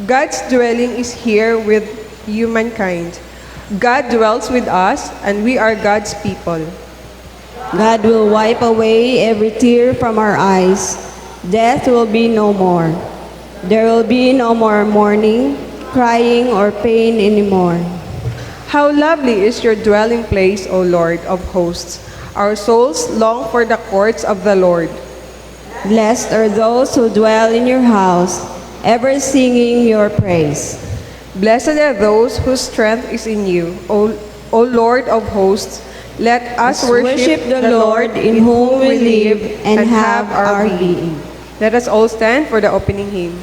God's dwelling is here with humankind. God dwells with us, and we are God's people. God will wipe away every tear from our eyes. Death will be no more. There will be no more mourning, crying, or pain anymore. How lovely is your dwelling place, O Lord of hosts! Our souls long for the courts of the Lord. Blessed are those who dwell in your house, ever singing your praise. Blessed are those whose strength is in you, O Lord of hosts. Let us worship the Lord in whom we live and have our being. Let us all stand for the opening hymn.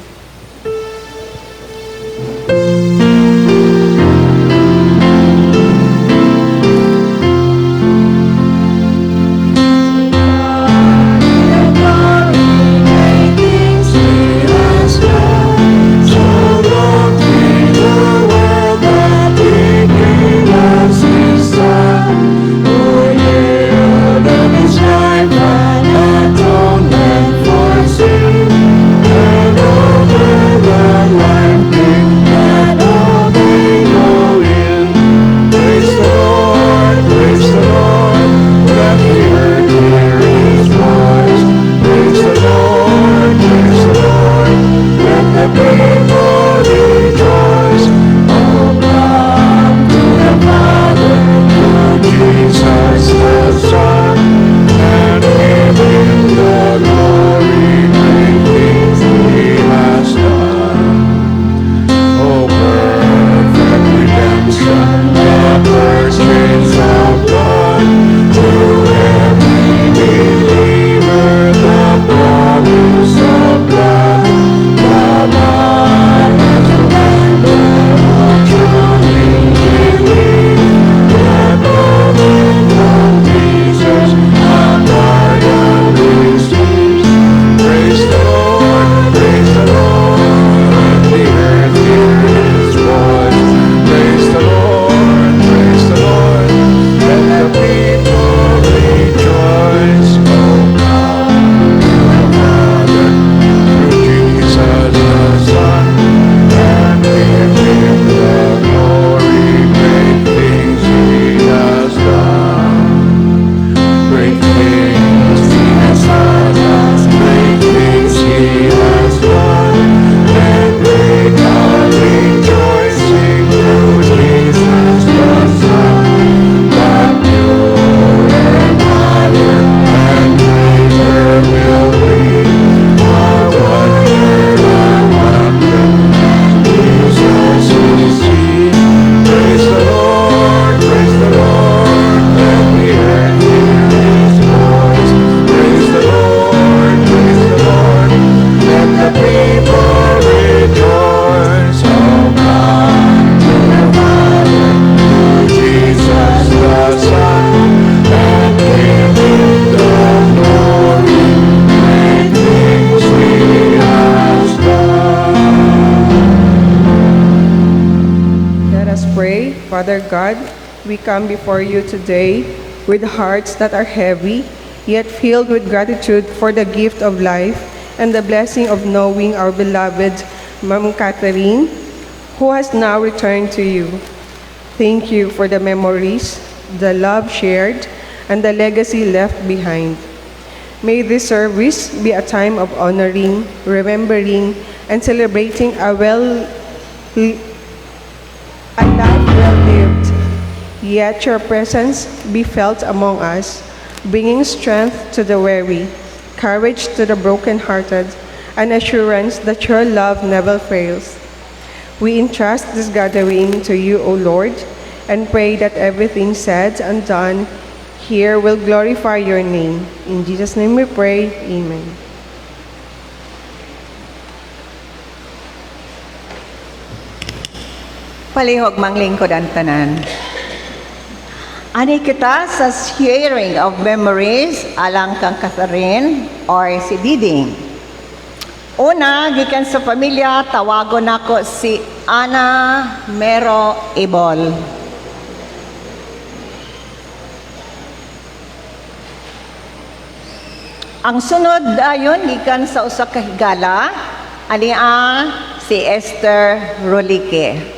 Father God, we come before you today with hearts that are heavy, yet filled with gratitude for the gift of life and the blessing of knowing our beloved Ma'am Catherine, who has now returned to you. Thank you for the memories, the love shared, and the legacy left behind. May this service be a time of honoring, remembering, and celebrating a life well lived. Yet your presence be felt among us, bringing strength to the weary, courage to the brokenhearted, and assurance that your love never fails. We entrust this gathering to you, O Lord, and pray that everything said and done here will glorify your name. In Jesus' name we pray, Amen. Palihog manglingkod ang tanan. Ani kita sa sharing of memories alang kang Catherine or si Diding. Una, gikan sa pamilya, tawagon ako si Ana Mero Ibol. Ang sunod ayon gikan sa usa ka higala, ani si Esther Rolique.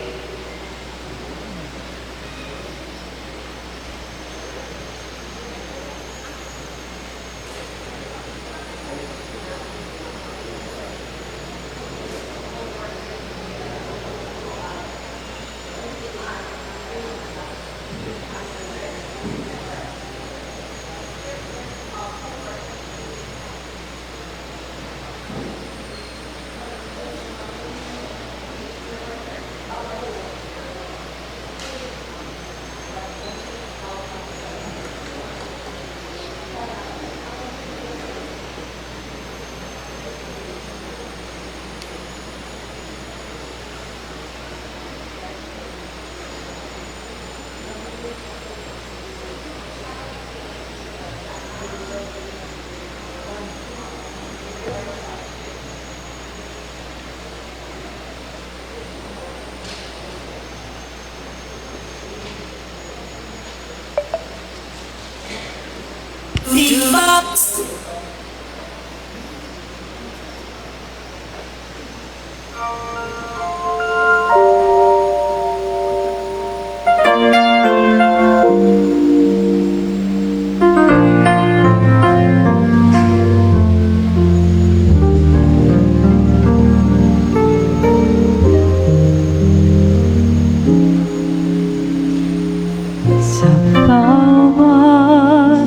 Sa bawat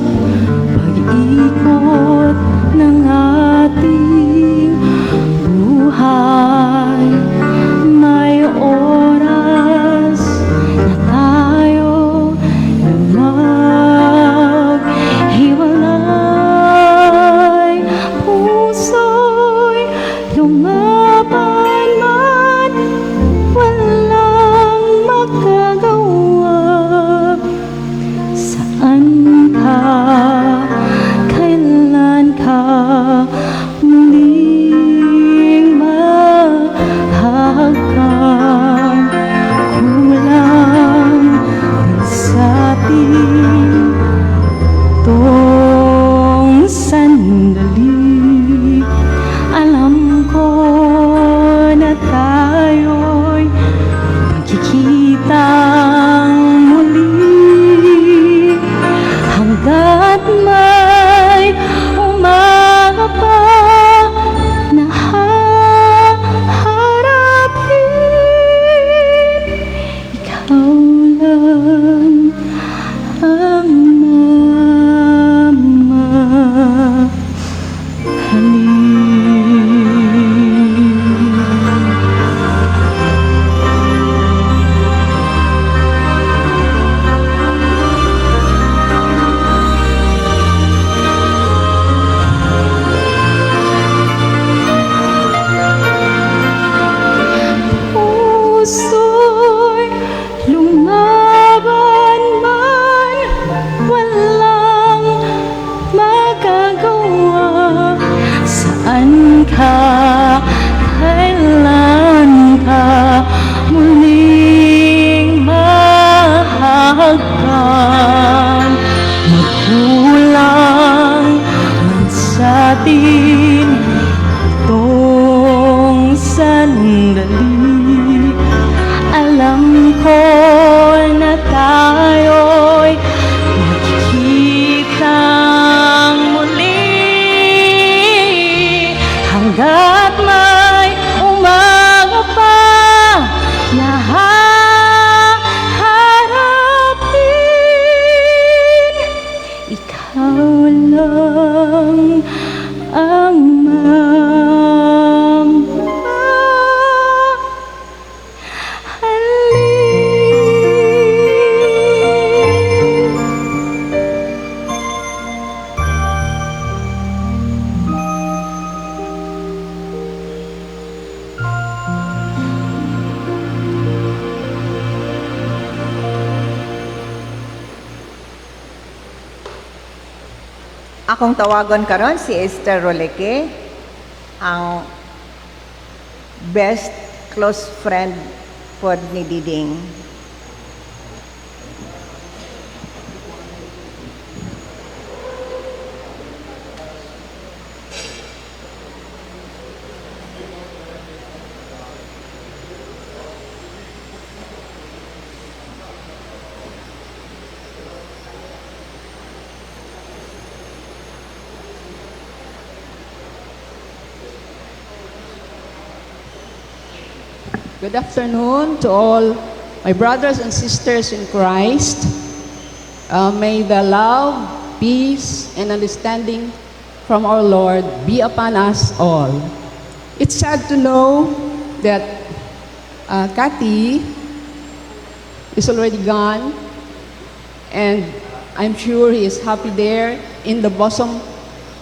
pag-ikot ng ating buhay, may oras na tayo na maghiwalay. Puso'y lumaban man, walang magagawa. Saan ka, kailan ka muling mahagkan? Kulang man sa atin tong sandali. Alam ko na tayo'y magkikitang muli, hanggat may umaga pa na haharapin. Ikaw lang ang mamahalin. Puso'y lumaban man, walang magagawa. Saan ka, kailan ka muling mahagkan? Magkulang man sa atin itong sandali. Alam ko na tayo'y magkikitang muli, hanggat may umaga pa na haharapin. Ikaw lang ang mamahalin. Akong tawagon karon si Esther Rolique, ang best close friend pod ni Diding. Good afternoon to all my brothers and sisters in Christ. May the love, peace, and understanding from our Lord be upon us all. It's sad to know that Kathy is already gone, and I'm sure he is happy there in the bosom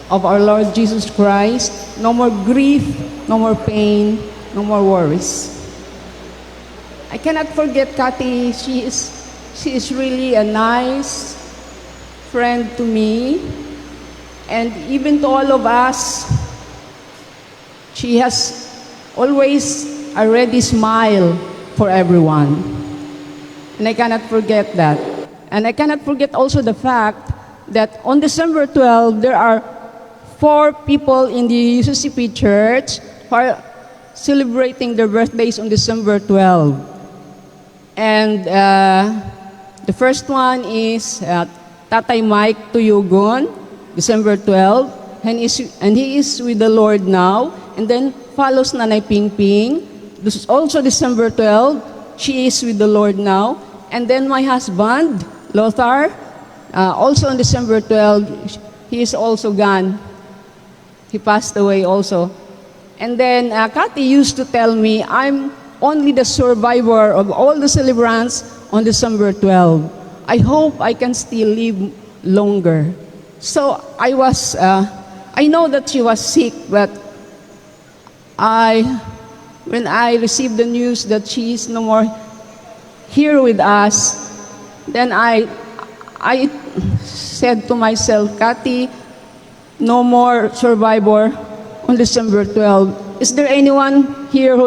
of our Lord Jesus Christ. No more grief, no more pain, no more worries. I cannot forget Kathy. She is really a nice friend to me, and even to all of us. She has always a ready smile for everyone, and I cannot forget that. And I cannot forget also the fact that on December 12, there are 4 people in the UCCP Church who are celebrating their birthdays on December 12. And the first one is Tatay Mike Tuyugon, December 12, and he is with the Lord now. And then follows Nanay Pingping, this is also December 12, she is with the Lord now. And then my husband, Lothar, also on December 12, he is also gone. He passed away also. And then Kathy used to tell me, I'm only the survivor of all the celebrants on December 12. I hope I can still live longer. So I know that she was sick, but when I received the news that she is no more here with us, then I said to myself, Kathy, no more survivor on December 12. Is there anyone here who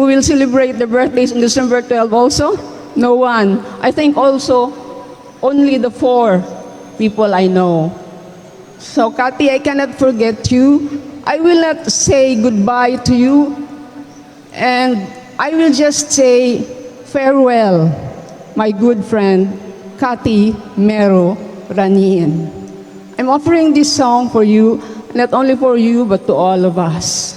will celebrate the birthdays on December 12 also? No one. I think also only the 4 people I know. So Kathy, I cannot forget you. I will not say goodbye to you, and I will just say farewell, my good friend, Kathy Mero Raniin. I'm offering this song for you, not only for you, but to all of us.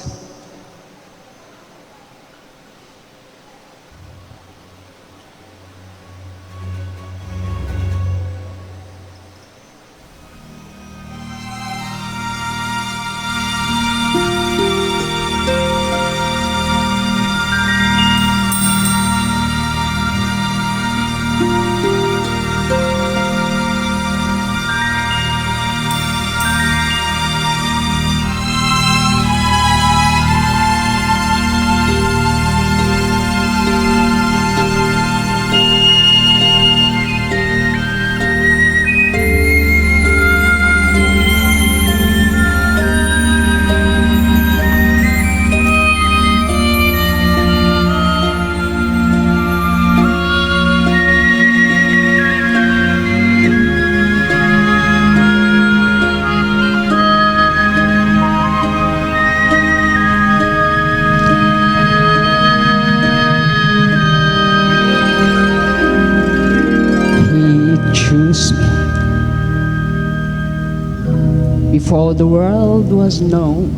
Before the world was known,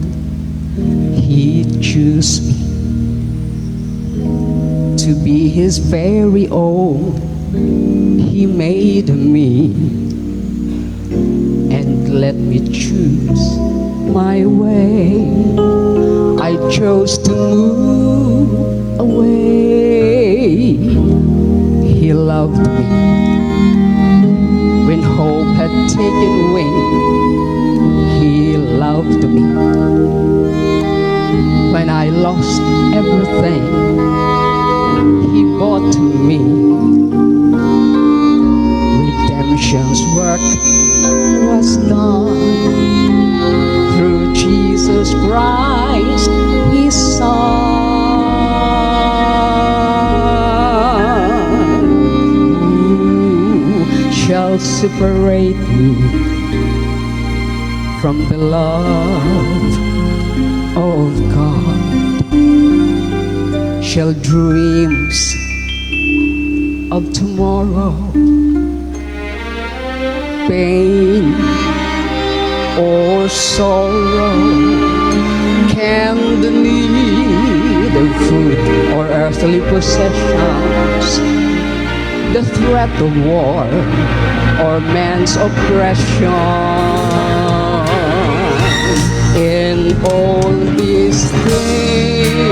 He chose me to be His very own. He made me and let me choose my way. I chose to move away. He loved me when hope had taken wing. He loved me when I lost everything. He bought me. Redemption's work was done through Jesus Christ, His Son. Who shall separate me from the love of God? Shall dreams of tomorrow, pain or sorrow, can the need world food or earthly possessions, the threat of war or man's oppression. In all these things,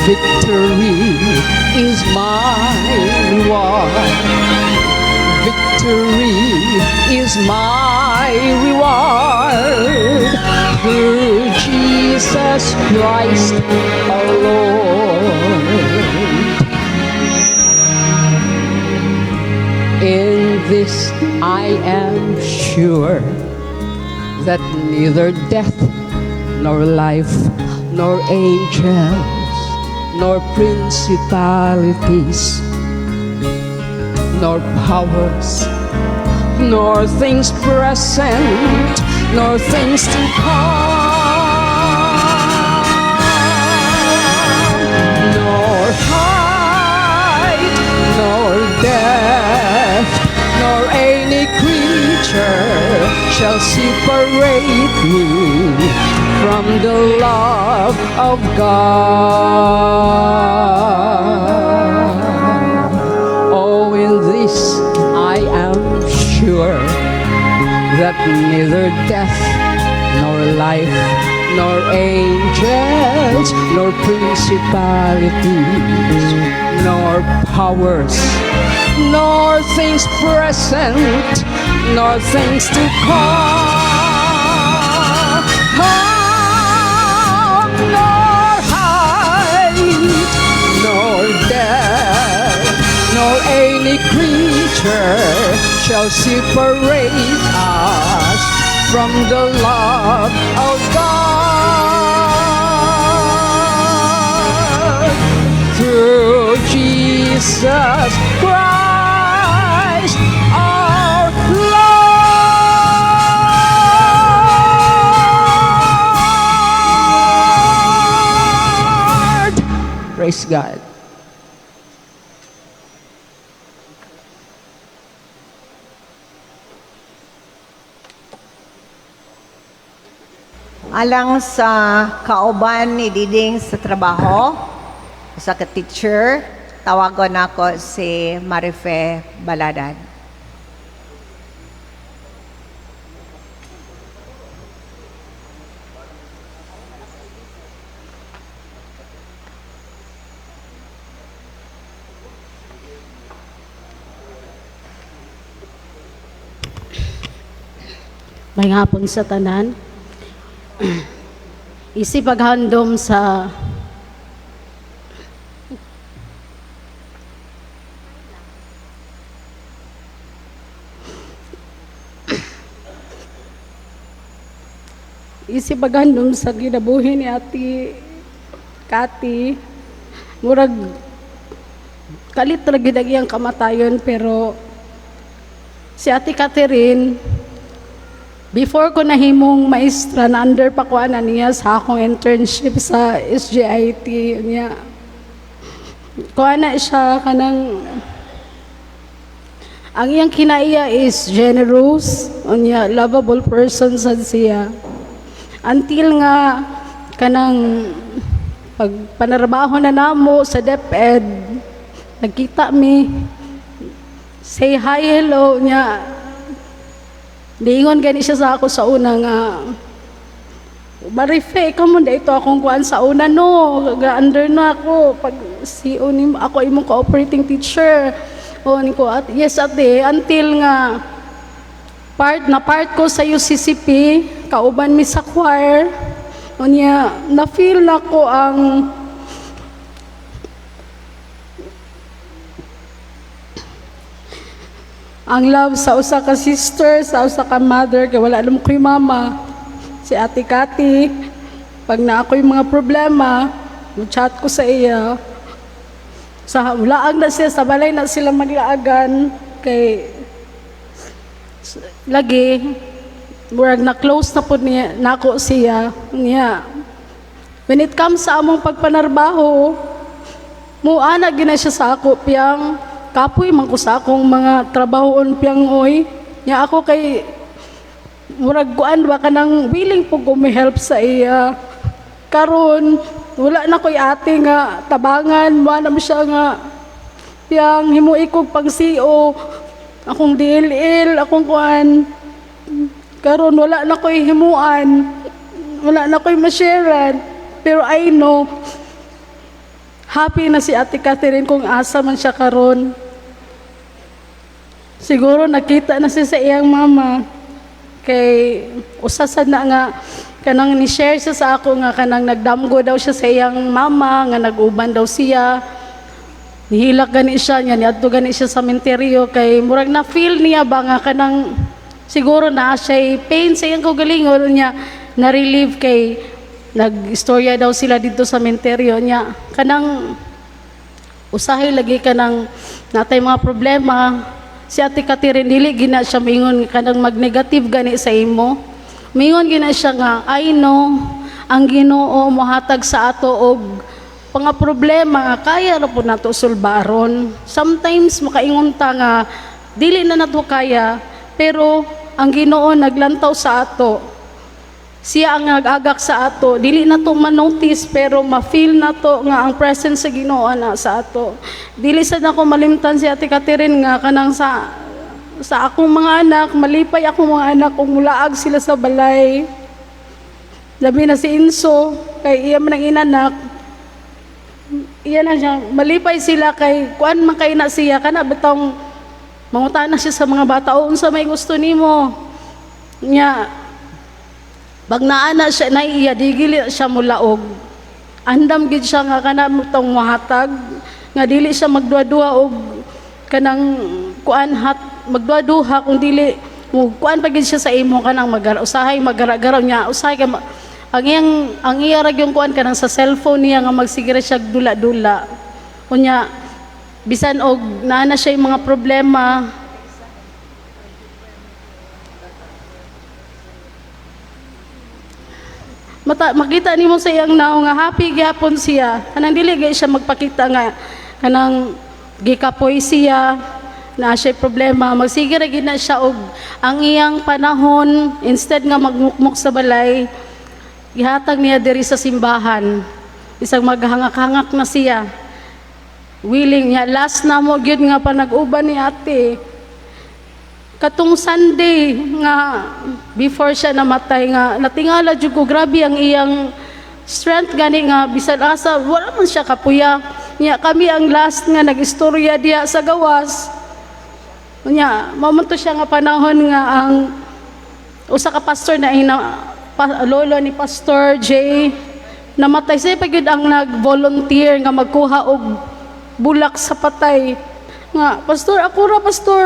victory is my reward. Victory is my reward through Jesus Christ our Lord. In this I am sure that neither death nor life nor angels nor principalities nor powers nor things present nor things to come nor height nor depth nor any creature shall separate me from the love of God. Oh, in this I am sure that neither death nor life nor angels nor principalities nor powers nor things present nor things to come nor height nor depth nor any creature shall separate us from the love of God through Jesus Christ our Lord. Praise God. Alang sa kauban ni Diding sa trabaho, sa ka-teacher, tawagon ako si Marife Baladan. May hapon sa tanan. Isi paghandom sa ginabuhi ni Ate Cathy. Murag kalit lagi ang kamatayon, pero si Ate Catherine, before ko nahimong maestra, na under pa ko niya sa akong internship sa SGIT niya. Kuha na siya kanang, ang iyang kinaiya is generous, niya, lovable person sa siya. Until nga kanang pag panarbaho na namo sa DepEd, nagkita mi, say hi, hello niya. Diingon gani siya sa ako sa una nga, Marife, ikaw mo da ito akong kuhaan sa una, no, under na ako, pag ako imong cooperating teacher. O, ko, yes ate, until nga, part ko sa UCCP, kauban mi sa choir, o niya, na-feel na ko ang love sa usa ka sister, sa usa ka mother, kaya wala alam ko yung mama, si Ate Cathy. Pag na ako yung mga problema, chat ko sa iya. Sa ulaag na siya, sa balay na sila maglaagan, kay lagi, murag na close na po niya, nako siya. Niya, when it comes sa among pagpanarbaho, muana gina siya sa ako, piyang, kapoy man ko sa akong mga trabahoon piyang oy. Nya ako kay murag kuan ba kanang willing po ko may help sa iya. karon wala na ko'y ate nga tabangan, wala na siya nga yang himuy kog pang CO, akong DLL, akong kuan. Karon wala na ko'y himuan, wala na ko'y masharean, pero I know happy na si Ate Catherine kung asa man siya karon. Siguro nakita na siya sa iyang mama. Kay usasad na nga kanang ni-share siya sa ako nga kanang nagdamgo daw siya sa iyang mama nga naguban daw siya. Nihilak gani siya niya, niadto gani siya sa sementeryo kay murag na feel niya ba nga kanang siguro na siya pain sa iyang kaugalingon niya na relieve kay nag-istorya daw sila dito sa sementeryo niya. Kanang usahay lagi kanang natay mga problema. Si Ate Catherine dili gina siya mingon kanang mag-negative gani sa imo. Mingon gina siya nga I know ang Ginoo mohatag sa ato og mga problema nga kaya ra pud nato sulbaron. Sometimes makaingon ta nga dili na nato kaya pero ang Ginoo naglantaw sa ato. Siya ang nag-agak sa ato, dili na to ma-notice pero ma-feel na to nga ang presence sa Ginoo na sa ato. Dili sad ako malimtan si Ate Catherine nga kanang sa akong mga anak, malipay akong mga anak kung mulaag sila sa balay. Labi na si Inso, kay iya man ang inanak. Iya na siya, malipay sila kay kuan man kay na siya kana betong mangutana siya sa mga bata o unsa may gusto nimo. Nya bag naana siya na iya digili siya mulaog. Andam gid siya nga kana tong mahatag nga dili siya magduwa-duwa og kanang kuan magduwa-duha kung dili mo kuan pa gid siya sa imo kanang usahay magara-garaw niya usahay ka ang iya ra gyud kuan kanang sa cellphone niya nga magsigira siya dula-dula. Unya bisan og naana siya yung mga problema makita nimo sa iyang nao nga happy gyapon siya kanang dili gay siya magpakita nga kanang gikapoy siya na siya problema magsigira gid na siya og ang iyang panahon instead nga magmukmok sa balay gihatag niya diri sa simbahan isang maghangak-hangak na siya willing niya last na mo gyud nga pa nag-uban ni ate katong Sunday nga before siya namatay nga natingala jud ko grabe ang iyang strength gani nga bisan asa wala man siya kapuya nya kami ang last nga nagistorya diya sa gawas nya mamonto siya nga panahon nga ang usa ka pastor na lolo ni Pastor J namatay siya pagid ang nag-volunteer nga magkuha og bulak sa patay nga pastor ako ra pastor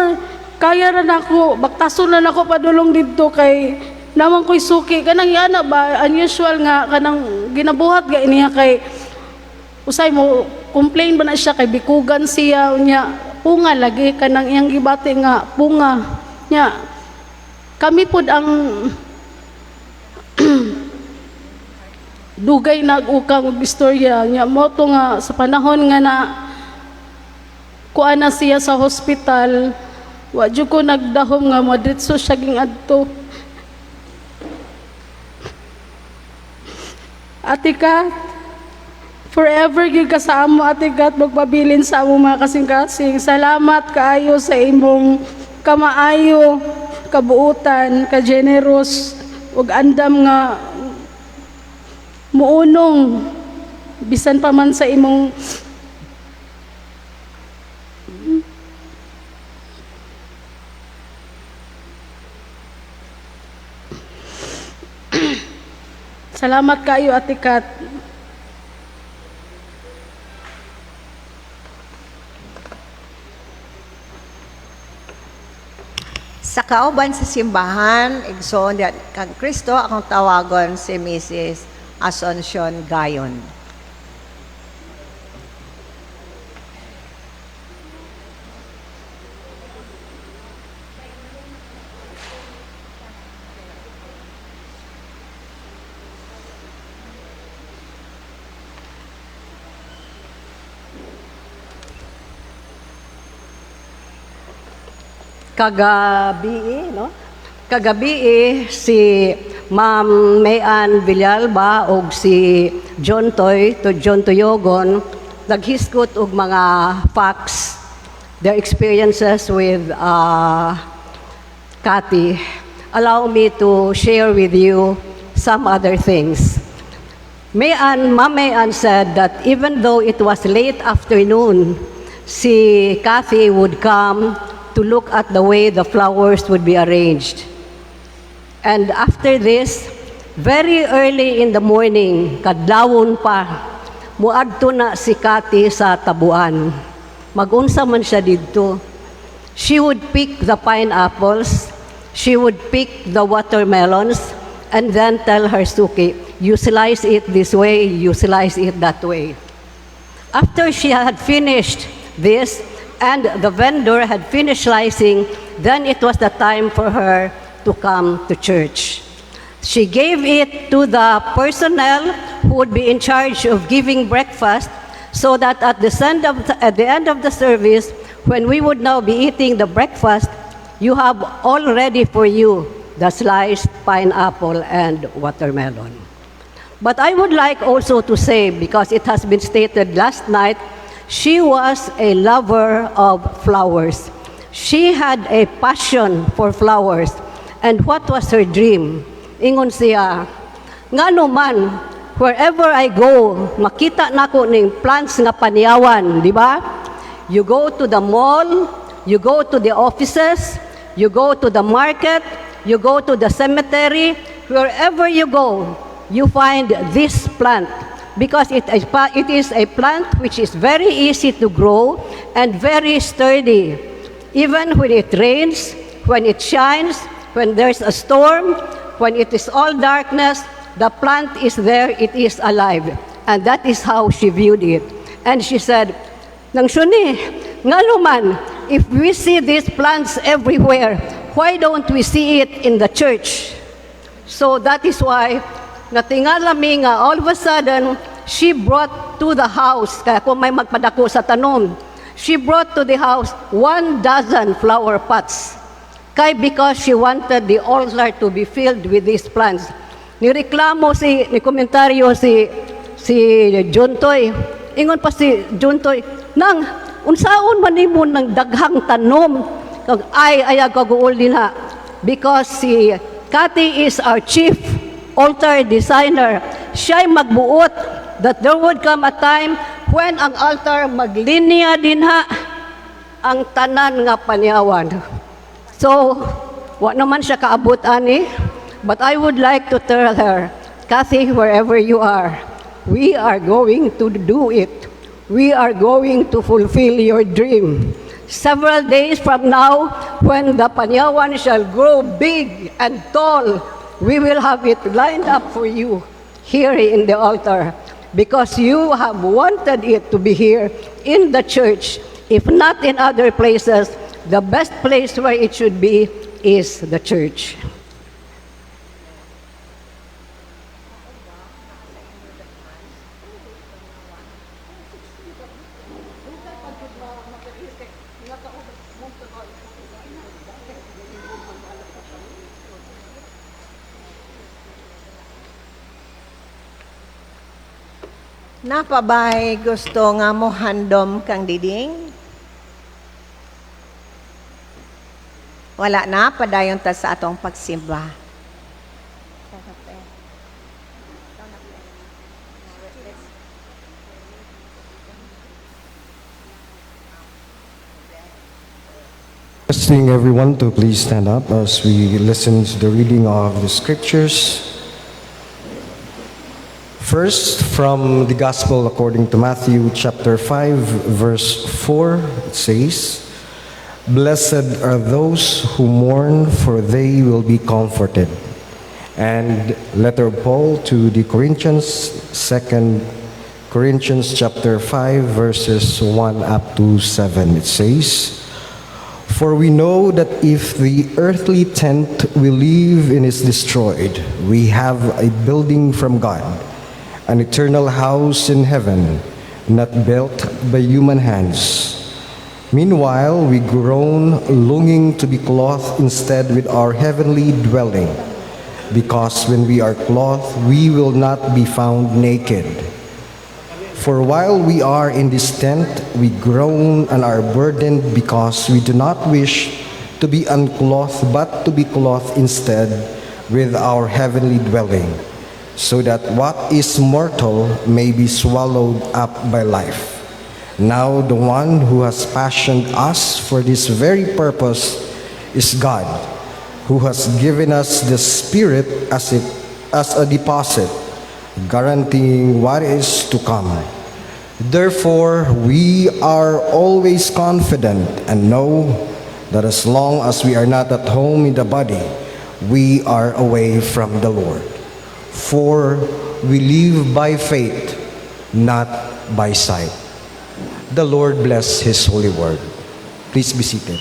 kaya ra nako baktason na nako padulong didto kay naman ko'y suki kanang yana ba unusual nga kanang ginabuhat ga niya kay usay mo complain ba na siya kay bikugan siya unya punga lagi kanang iyang gibati nga punga nya kami pud ang dugay nag-ukang og istorya nya mo to nga sa panahon nga na kuan na siya sa hospital wa jud ko nagdahom nga madritso siya ging adto. Ate Kat, forever gyud ka sa amo Ate Kat magpabilin sa amo mga kasing-kasing. Salamat kaayo sa imong kamaayo, kabuutan, ka-generous ug andam nga muunong bisan pa man sa imong salamat kayo Ate Kat. Sa kauban sa simbahan, igsoon kang Kristo, akong tawagon si Mrs. Asuncion Gayon. Kagabi si Ma'am Mayan Villalba ug si John Toyogon naghisgot og mga facts, their experiences with Cathy. Allow me to share with you some other things. Ma'am Mayan said that even though it was late afternoon, si Cathy would come to look at the way the flowers would be arranged. And after this, very early in the morning, kadlawon pa, muadto na si Cathy sa tabuan. Magunsa man siya didto. She would pick the pineapples, she would pick the watermelons, and then tell her Suki, you slice it this way, you slice it that way. After she had finished this, and the vendor had finished slicing, then it was the time for her to come to church. She gave it to the personnel who would be in charge of giving breakfast, so that at the end of the service, when we would now be eating the breakfast, you have all ready for you the sliced pineapple and watermelon. But I would like also to say, because it has been stated last night, she was a lover of flowers. She had a passion for flowers. And what was her dream? Ingon siya, ngano man, wherever I go, makita nako ning plants nga panyawan, di ba? You go to the mall, you go to the offices, you go to the market, you go to the cemetery, wherever you go, you find this plant because it is a plant which is very easy to grow and very sturdy. Even when it rains, when it shines, when there's a storm, when it is all darkness, the plant is there, it is alive. And that is how she viewed it. And she said, Nang suni, ngano man, if we see these plants everywhere, why don't we see it in the church? So that is why, natingala mi nga, all of a sudden, she brought to the house, kaya kung may magpadako sa tanom, she brought to the house 1 dozen flower pots. Kay because she wanted the altar to be filled with these plants. Nireklamo ni komentaryo si John Toy. Ingon pa si John Toy, nang unsaon man nimo ng daghang tanom kag ayag kaguol dinha because si Cathy is our chief altar designer. Siya'y magbuot that there would come a time when ang altar maglinya dinha ang tanan nga panyawan. So, wa naman siya kaabot ani, but I would like to tell her, Cathy, wherever you are, we are going to do it. We are going to fulfill your dream. Several days from now, when the panyawan shall grow big and tall, we will have it lined up for you here in the altar because you have wanted it to be here in the church, if not in other places. The best place where it should be is the church. Napabay gusto nga mo handom kang diding? Wala na, padayon ta sa atong pagsimba. Requesting everyone to please stand up as we listen to the reading of the scriptures. First, from the Gospel according to Matthew chapter 5, verse 4, it says, Blessed are those who mourn, for they will be comforted. And letter of Paul to the Corinthians, 2 Corinthians chapter 5, verses 1 up to 7, it says, For we know that if the earthly tent we live in is destroyed, we have a building from God, an eternal house in heaven, not built by human hands. Meanwhile, we groan, longing to be clothed instead with our heavenly dwelling. because when we are clothed, we will not be found naked. For while we are in this tent, we groan and are burdened because we do not wish to be unclothed, but to be clothed instead with our heavenly dwelling, so that what is mortal may be swallowed up by life. Now the one who has fashioned us for this very purpose is God, who has given us the Spirit as a deposit, guaranteeing what is to come. Therefore, we are always confident and know that as long as we are not at home in the body, we are away from the Lord. For we live by faith, not by sight. The Lord bless His holy word. Please be seated.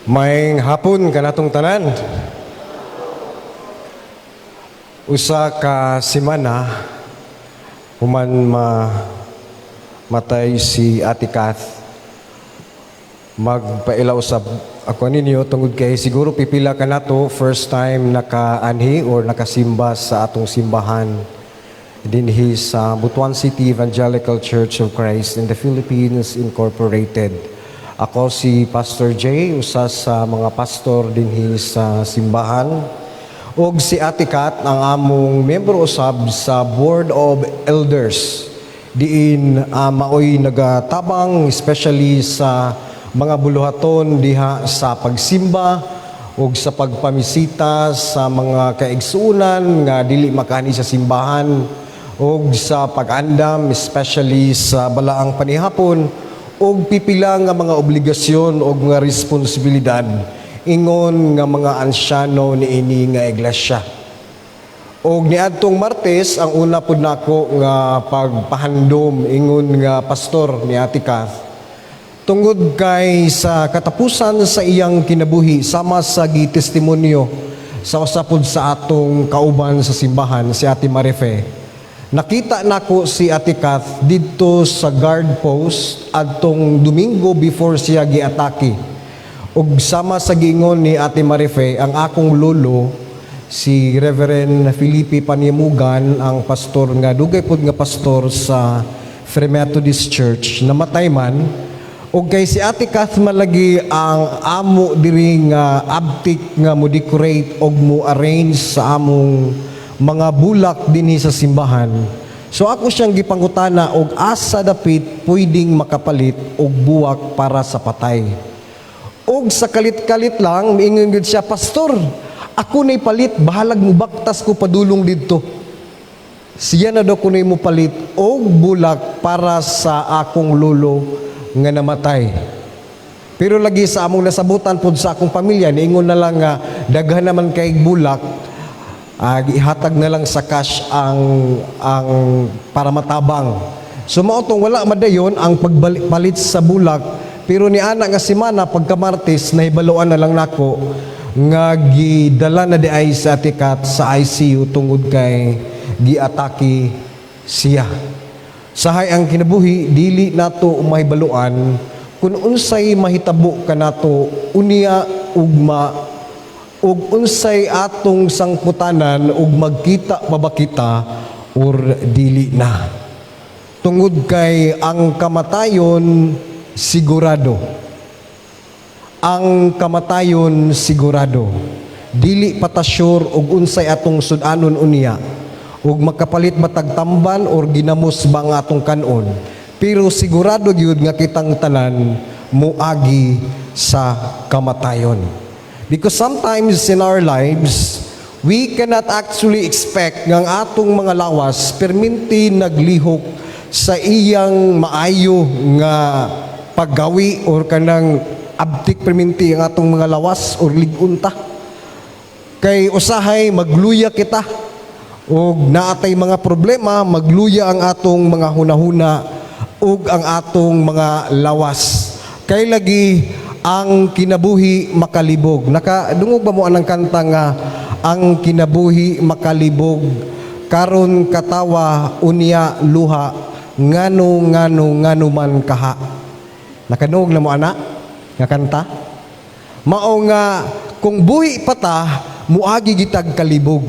Maayong hapon kanatong tanan. Usa ka semana human matay si Ate Kath. Magpailaw sa ako ninyo tungod kay siguro pipila ka nato first time nakaanhi or nakasimba sa atong simbahan dinhi sa Butuan City Evangelical Church of Christ in the Philippines Incorporated. Ako si Pastor J, usa sa mga pastor dinhi sa simbahan. Og si Ate Kat ang among membro usab sa Board of Elders. Diin maoy nagatabang especially sa mga buluhaton diha sa pagsimba ug sa pagpamisita sa mga kaigsuonan nga dili makani sa simbahan ug sa pag-andam especially sa balaang panihapon ug pipila nga mga obligasyon ug nga responsibilidad ingon nga mga ansyano niini nga iglesia. Og niadtong Martes ang una pud nako nga pagpahandom ingon nga pastor ni Ate Kath tungod kay sa katapusan sa iyang kinabuhi sama sa gitestimonyo sa usapod sa atong kauban sa simbahan si Ate Marife. Nakita nako si Ate Kath didto sa guard post adtong Domingo before siya giatake. Ug sama sa giingon ni Ate Marife ang akong lolo si Reverend Felipe Panimugan ang pastor nga dugay pud nga pastor sa Free Methodist Church namatay man. O kay si Ate Kath malagi ang amo diri nga abtik nga mo decorate og mo arrange sa among mga bulak dinhi sa simbahan. So ako siyang gipangutana og asa dapit pwedeng makapalit og buwak para sa patay. Og sa kalit-kalit lang miingon gud siya, "Pastor, ako nay palit, bahalag mo baktas ko padulong didto." Siya na daw kunay mo palit og bulak para sa akong lolo nga namatay. Pero lagi sa among nasabutan pod sa akong pamilya niingon na lang nga daghan naman kay bulak ihatag na lang sa cash ang para matabang. So mao tong wala madayon ang pagpalit sa bulak pero ni ana nga semana pagka Martes nahibaluan na lang nako nga gidala na di ay sa Ate Kat sa ICU tungod kay giatake siya. Sahay ang kinabuhi dili nato mahibaluan kun unsay mahitabo kanato unya ugma ug unsay atong sangputanan ug magkita pa ba kita or dili na. Tungod kay ang kamatayon sigurado. Ang kamatayon sigurado. Dili patasyur ug unsay atong sudanon unya. Ug makapalit matag tamban or ginamos ba nga atong kanon. Pero sigurado gyud nga kitang tanan muagi sa kamatayon. Because sometimes in our lives, we cannot actually expect nga ang atong mga lawas perminti naglihok sa iyang maayo nga paggawi or kanang abtik perminti ang atong mga lawas or ligunta. Kay usahay magluya kita ug naatay mga problema, magluya ang atong mga hunahuna ug ang atong mga lawas. Kay lagi ang kinabuhi makalibog. Nakadungog ba mo anang kanta nga ang kinabuhi makalibog karon katawa unya luha ngano man kaha. Nakadungog na mo ana nga kanta? Mao nga kung buhi pata muagi gitag kalibog.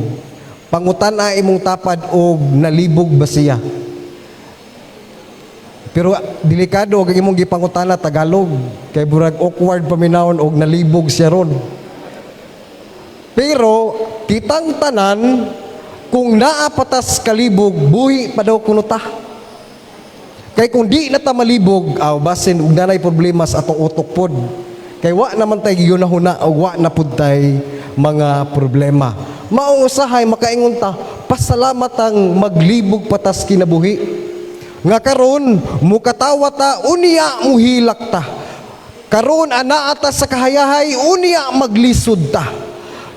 Pangutan-a imong tapad og nalibog ba siya? Pero delikado og imong gipangutana Tagalog kay burag awkward paminawon og nalibog siya ron. Pero kitang tanan kung naa patas kalibog buhi pa daw kuno ta. Kay kung di na ta malibog basin ug nanay problema sa atong utok pod. Kay wa naman tay giyunahuna og wa na pud tay mga problema. Maong usahay makaingon ta pasalamat ang maglibog patas kinabuhi. Nga karon mukatawa ta unya muhilak ta. Karon anaa ta sa kahayahay unya maglisod ta.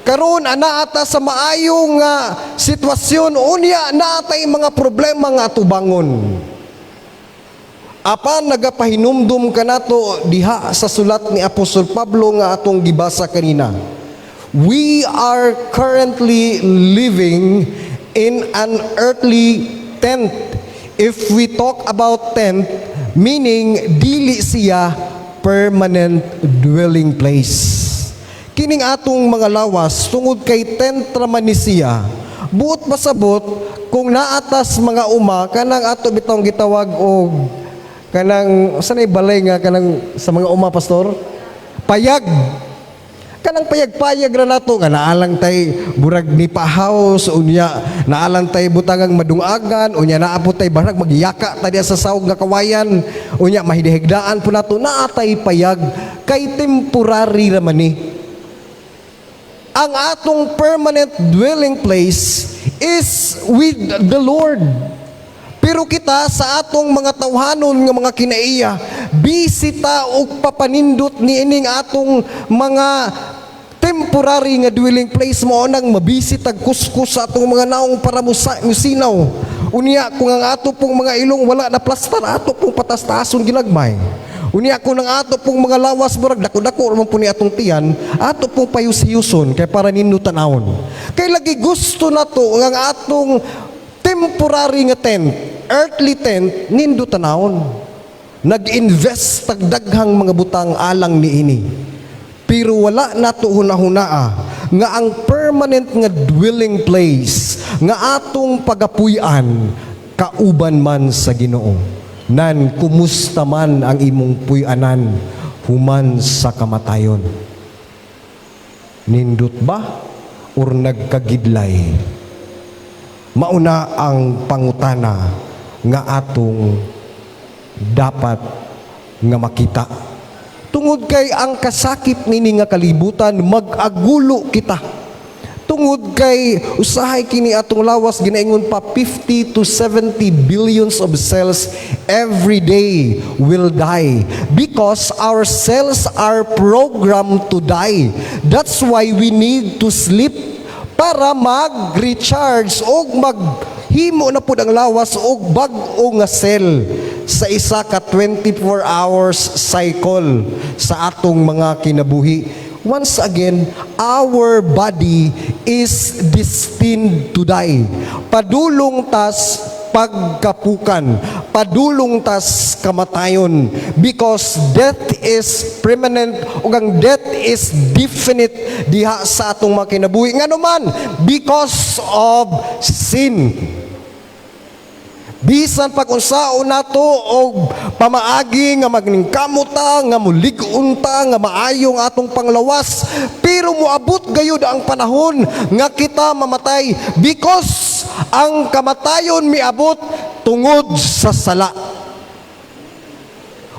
Karon anaa ta sa maayo nga sitwasyon unya naatay mga problema nga atubangon. Apan nagapahinumdum kanato diha sa sulat ni Apostol Pablo nga atong gibasa kanina. We are currently living in an earthly tent. If we talk about tent, meaning dili siya permanent dwelling place. Kining atong mga lawas tungod kay tent raman ni siya. Buot pasabot kung naatas mga uma kanang ato bitong gitawag og kanang sanay balay nga kanang sa mga uma pastor, payag. Kanang payag-payag ra nato nga naalang tay burag ni pahaws unya, naalang tay butangang madungagan unya, naapot tay barag magyaka ta diya sa sawog nga kawayan unya, mahidihigdaan po nato naatay payag kay temporary ra man ni. Ang atong permanent dwelling place is with the Lord. Pero kita sa atong mga tawhanon nga mga kinaiya, bisita o papanindot ni ining atong mga temporary nga dwelling place mo nang mabisita kuskus sa atong mga naong para musinaw. Unya kung ang ato pong mga ilong wala na plastar, ato pong patas-tason ginagmay. Unya kung ang ato pong mga lawas murag dako-dako man po ni atong tiyan, ato pong payus-yuson kay para ninyo tanawon. Kay lagi gusto nato ang atong temporary nga tent, earthly tent, nindo tanawon. Nag-invest tagdaghang mga butang alang niini. Pero wala nato hunahunaa nga ang permanent nga dwelling place nga atong pagapuy-an kauban man sa Ginoo. Nan kumusta man ang imong puy-anan human sa kamatayon? Nindot ba or nagkagidlay? Mauna ang pangutana nga atong dapat nga makita. Tungod kay ang kasakit nini nga kalibutan, mag-agulo kita. Tungod kay usahay kini atong lawas ginaingon pa 50 to 70 billions of cells every day will die because our cells are programmed to die. That's why we need to sleep para mag-recharge o maghimo na pud ang lawas og bag-o nga cell sa isa ka 24 hours cycle sa atong mga kinabuhi. Once again, our body is destined to die. Padulong tas pagkapukan, padulong tas kamatayon, because death is permanent ug ang death is definite diha sa atong mga kinabuhi. Ngano man, because of sin. Bisan pag unsaon nato og pamaagi nga magningkamuta nga mulig-unta nga maayong atong panglawas, pero moabot gayud ang panahon nga kita mamatay because ang kamatayon miabot tungod sa sala.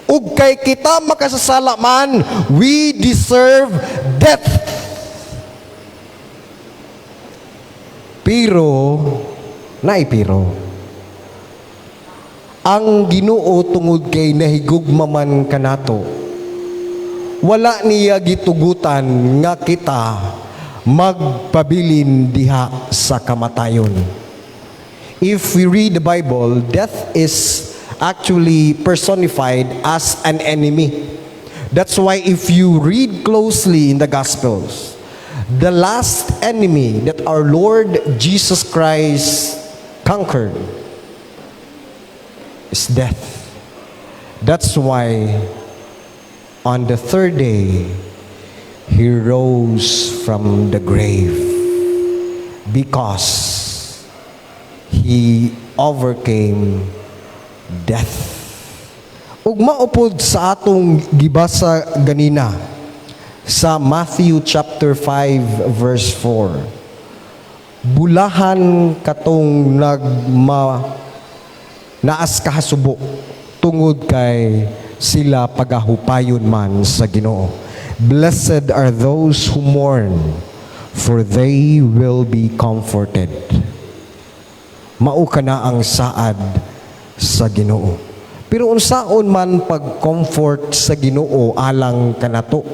Ug kay kita makasasala man, we deserve death. Pero ang Ginoo tungod kay nahigugma man kanato, wala niya gitugutan nga kita magpabilin diha sa kamatayon. If we read the Bible, death is actually personified as an enemy. That's why if you read closely in the Gospels, the last enemy that our Lord Jesus Christ conquered is death. That's why on the third day, He rose from the grave because He overcame death. Ug maupod sa atong gibasa ganina sa Matthew chapter 5 verse 4. Bulahan katong naas kahasubo tungod kay sila pagahupayon man sa Ginoo. Blessed are those who mourn, for they will be comforted. Mao kana ang saad sa Ginoo. Pero unsaon man pag-comfort sa Ginoo alang kanato?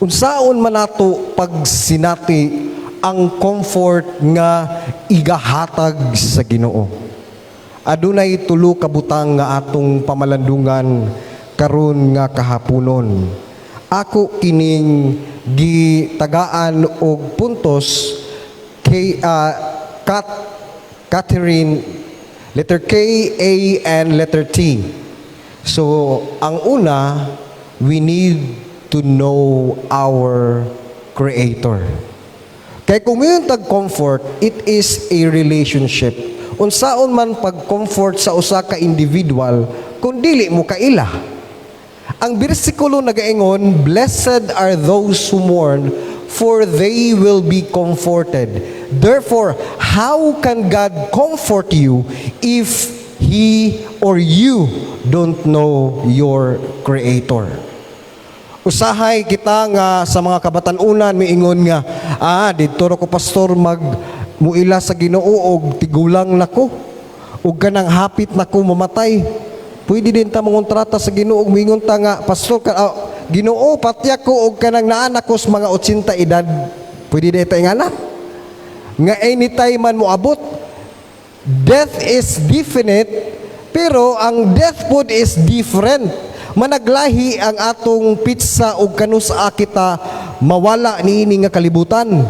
Unsaon man nato pag sinati ang comfort nga igahatag sa Ginoo? adunay tulo ka butang nga atong pamalandungan karon nga kahaponon. Ako kining gitagaan og puntos kay Catherine, letter K, A, and letter T. So, ang una, we need to know our Creator. Kaya kung mayroon tag-comfort, it is a relationship. Unsaon man pag-comfort sa usa ka individual, kung dili mo kaila. Ang bersikulo nagaingon, "Blessed are those who mourn, for they will be comforted." Therefore, how can God comfort you if He or you don't know your Creator? Usahay kita nga sa mga kabatanunan miingon nga, didto ra ko pastor muila sa Ginoo og tigulang nako. Ug kanang hapit nako mamatay. Pwede din ta mangontrata sa Ginoo ug miingon ta nga pastor Ginoo patya ko og kanang naanak ko sa mga 80 edad. Pwede din ta ingana. Nga anytime man mo abot. Death is definite, pero ang death food is different. Managlahi ang atong pizza o kanusa kita mawala niini nga kalibutan.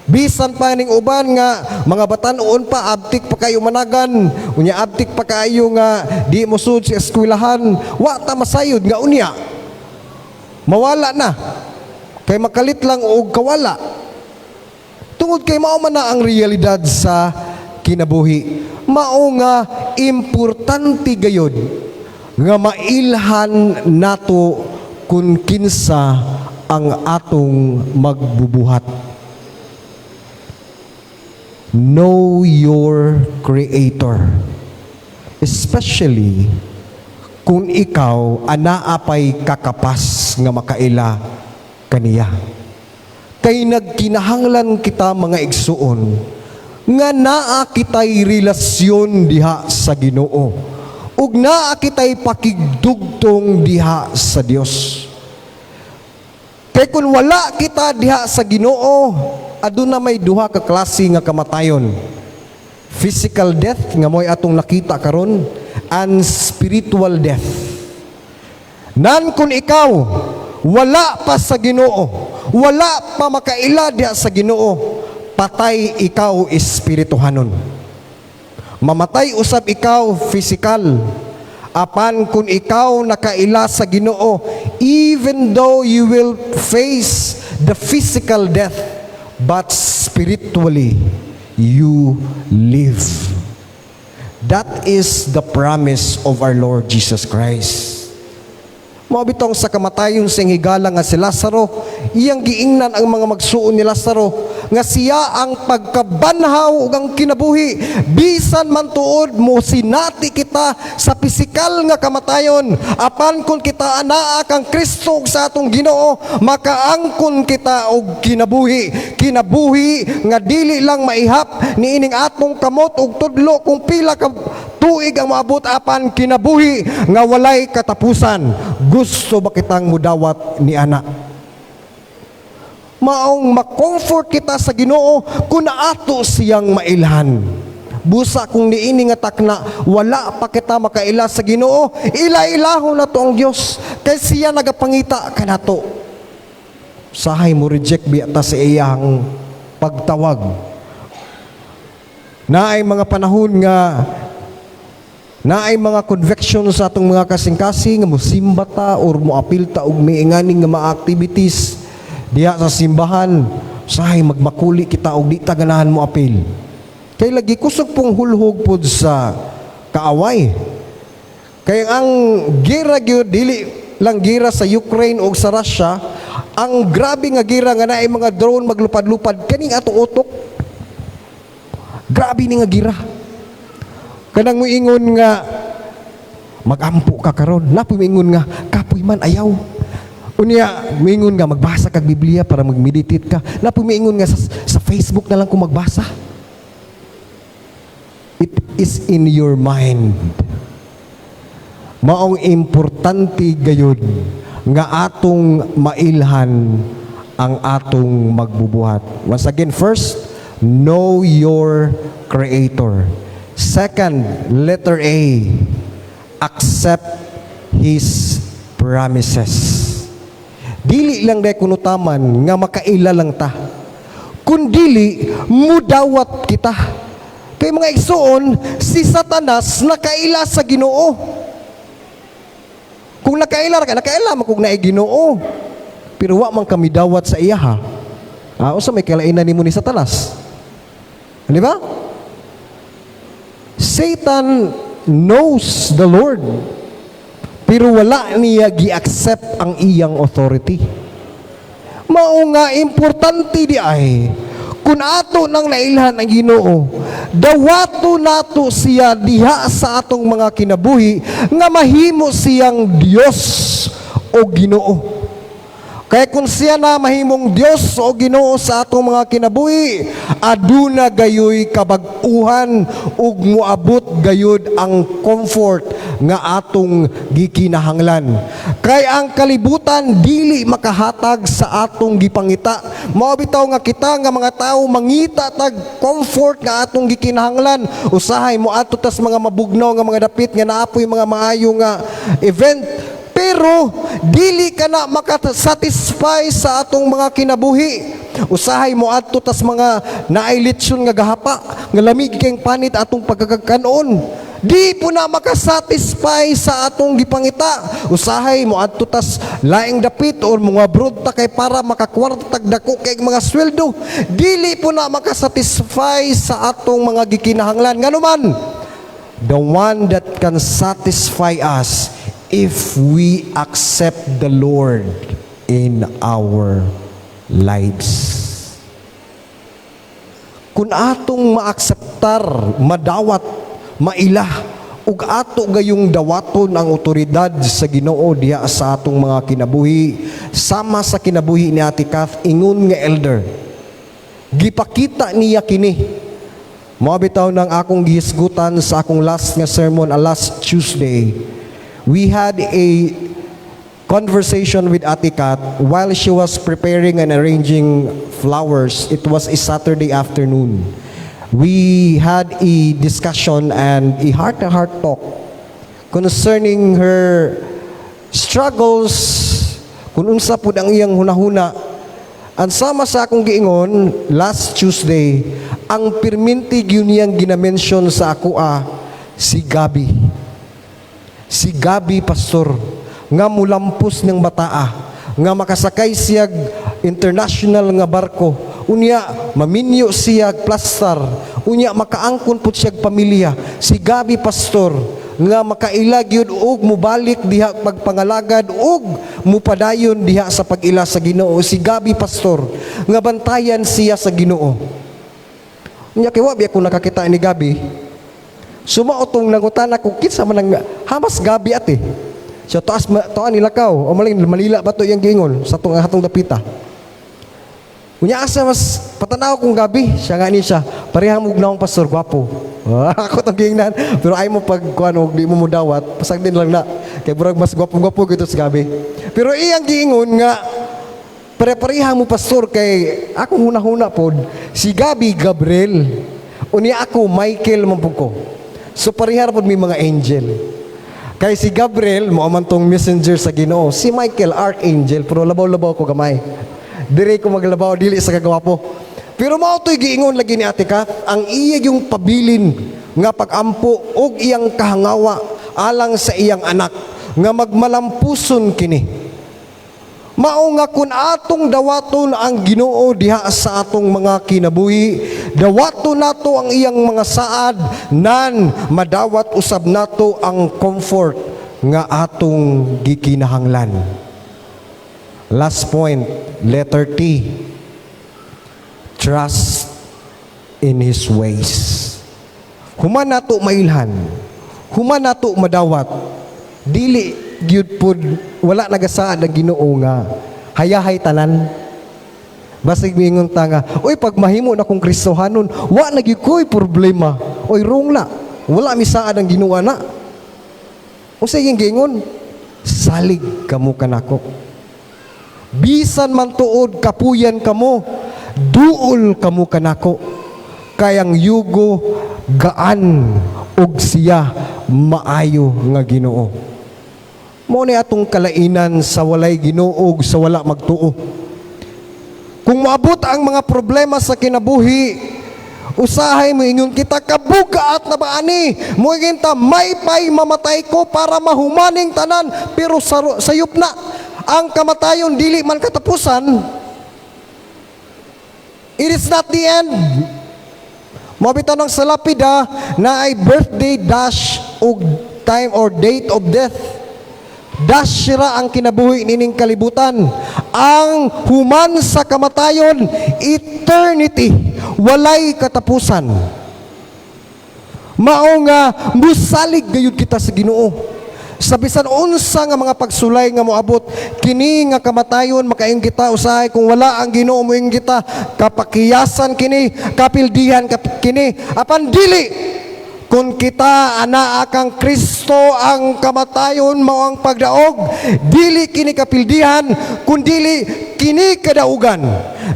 Bisan pa ning uban nga mga batan-on pa abtik pa kayo managan, unya abtik pa kayo nga di mo sud sa eskwelahan, wa ta masayod nga unya. Mawala na. Kay makalit lang og kawala. Tungod kay mao man na ang realidad sa kinabuhi. Mao nga importante gayud nga mailhan nato kung kinsa ang atong magbubuhat. Know your Creator. Especially kung ikaw anaapay kakapas nga makaila kaniya. Kay nagkinahanglan kita mga igsuon nga naa kitay relasyon diha sa Ginoo ug naa kitay pakigdugtong diha sa Dios. Kay kung wala kita diha sa Ginoo, aduna may duha ka klase nga kamatayon. Physical death nga moy atong nakita karon, and spiritual death. Nan kung ikaw wala pa sa Ginoo, wala pa makaila diha sa Ginoo, patay ikaw espirituhanon. Mamatay usab ikaw physical. Apan kung ikaw nakaila sa Ginoo, even though you will face the physical death, but spiritually you live. That is the promise of our Lord Jesus Christ. Mabitong sa kamatayon sa higala nga si Lazaro, iyang giingnan ang mga magsuon ni Lazaro nga siya ang pagkabanhaw ug ang kinabuhi. Bisan man tuod mo sinati kita sa pisikal nga kamatayon, apan kung kita anaa kang Kristo sa atong Ginoo, makaangkon kita og kinabuhi. Kinabuhi nga dili lang maihap niining atong kamot ug tudlo kung pila ka tuig ang maabot, apan kinabuhi nga walay katapusan. Gusto ba kitang mudawat ni ana? Maong makomfort kita sa Ginoo kung naato siyang mailhan. Busa kung niini nga takna wala pa kita makaila sa Ginoo, ila-ilahon na to ang Dios kay siya nagapangita kanato. Sahay mo reject biyata sa iyang pagtawag. Naay mga panahon nga naay mga conviction sa atong mga kasing-kasing nga mosimba ta or moapil ta og miinganing nga mga activities diha sa simbahan. Sahay magmakuli kita og di ta ganahan mo apil. Kay lagi kusog pong hulhog pod sa kaaway. Kay ang gira gyud dili lang gira sa Ukraine o sa Russia, ang grabe nga gira nga naay mga drone maglupad-lupad kaning atong utok. Grabe ni nga gira. Kanang moingon nga magampo ka karon, napoy moingon nga kapoy man ayaw. Unya moingon nga magbasa kag Biblia para mag-meditate ka. Napoy moingon nga sa Facebook na lang ko magbasa. It is in your mind. Maong importante gayud nga atong mailhan ang atong magbubuhat. Once again, first, know your Creator. Second, letter A, accept His promises. Dili lang day kunutaman nga makaila lang ta. Kundili, mudawat kita. Kay mga igsoon, si Satanas nakaila sa Ginoo. Kung nakaila man kung naay Ginoo. Pero wa man kami dawat sa iya ha. Usa may kalainan nimo ni Satanas. Di ba? Satan knows the Lord. Pero wala niya gi-accept ang iyang authority. Mao nga importante di ay kung ato nang nailhan ang Ginoo, dawato nato siya diha sa atong mga kinabuhi nga mahimo siyang Dios o Ginoo. Kaya kung siya na mahimong Diyos o Ginoo sa atong mga kinabuhi, aduna gayoy kabag-uhan ug moabot gayud ang comfort nga atong gikinahanglan. Kay ang kalibutan dili makahatag sa atong gipangita. Mao bitaw nga kita nga mga tawo mangita tag comfort nga atong gikinahanglan. Usahay mo adto tas mga mabugnaw nga mga dapit nga naapoy mga maayo nga event. Pero dili ka na makasatisfy sa atong mga kinabuhi. Usahay mo adto tas mga naay litsyon nga gahapa, nga lamig kayong panit atong pagkakakanon. Di po na makasatisfy sa atong gipangita. Usahay mo adto tas laing dapit or mga broad ta kay para makakwarta tagdako kay mga sweldo. Dili po na makasatisfy sa atong mga gikinahanglan. Nganuman, the one that can satisfy us if we accept the Lord in our lives. Kung atong maakseptar, madawat, mailah, ug ato gayong dawaton ang otoridad sa Ginoo diha sa atong mga kinabuhi, sama sa kinabuhi ni Ate Kath, ingon nga elder, gipakita niya kini. Mao bitaw nang akong gihisgutan sa akong last nga sermon last Tuesday. We had a conversation with Ate Kat while she was preparing and arranging flowers. It was a Saturday afternoon. We had a discussion and a heart-to-heart talk concerning her struggles, kung unsa pud ang iyang hunahuna. Ang sama sa akong giingon last Tuesday, ang perminti gyud niyang ginamention sa ako si Gabi. Si Gabi Pastor nga mulampos ng bataa nga makasakay siya international nga barko unya maminyo siya plastar unya makaangkon pud siya pamilya. Si Gabi Pastor nga makailag yun og mubalik diha pagpangalagad og mupadayon diha sa pag-ila sa Ginoo. Si Gabi Pastor nga bantayan siya sa Ginoo. Unya kay wa biya ko nakakita ni Gabi. Sumaotong nangutan ako, kinsa man ang hamas Gabi ate. So taas nilakaw, o maling malila ba to yung giingon sa hatong dapita. Unya asa mas patanaw kong Gabi, siya nga ni siya, parehang mugnaong pastor, gwapo. Ako tong giingnan, pero ay mo pag kuano di mo mudawat, pasag din lang na. Kay burag mas gwapo gito si Gabi. Pero iyang giingon nga pare-parehang mo pastor kay ako huna-huna pod si Gabi Gabriel. Unya ako Michael Mampuko. So parihar po may mga angel. Kay si Gabriel, mo man tong messenger sa Ginoo. Si Michael, archangel, pero labaw-labaw ko gamay. Dire ko maglabaw, dili sa kagwapo. Pero mao to'y giingon lagi ni Ate Kat, ang iya yung pabilin nga pagampo og iyang kahangawa alang sa iyang anak nga magmalampuson kini. Mao nga kun atong dawaton ang Ginoo diha sa atong mga kinabuhi, dawaton nato ang iyang mga saad nan madawat usab nato ang comfort nga atong gikinahanglan. Last point, letter T. Trust in His ways. Human nato mailhan, human nato madawat, dili gyud pud wala nagasaad ang Ginoo nga hayahay tanan. Basig mingon ta nga, oy pag mahimo na kong Kristohanon, wa na gyud koy problema. Oy wrong na. Wala mi saad ang Ginoo na. Unsa yung gingon? Salig kamo kanako. Bisan man tuod kapuyan kamo, duol kamo kanako. Kayang yugo gaan ug siya maayo nga Ginoo. Mao ni atong kalainan sa walay Ginoo ug sa wala magtuo. Kung moabot ang mga problema sa kinabuhi, usahay mo ingon kita kabugaat na ba ani? Moingon ta may pay mamatay ko para mahumaning tanan, pero sayop na ang kamatayon dili man katapusan. It is not the end. Mabitaw ng sa lapida na ay birthday dash o time or date of death. Dash sira ang kinabuhi nining kalibutan. Ang human sa kamatayon, eternity, walay katapusan. Mao nga musalig gayud kita sa Ginoo. Sa bisan unsa nga mga pagsulay nga moabot kini nga kamatayon, makaing kita usahay kung wala ang Ginoo moing kita kapakiyasan kini, kapildihan kini, apan dili kung kita anaa kang Kristo ang kamatayon mao ang pagdaog, dili kini kapildihan kundi kini kadaugan.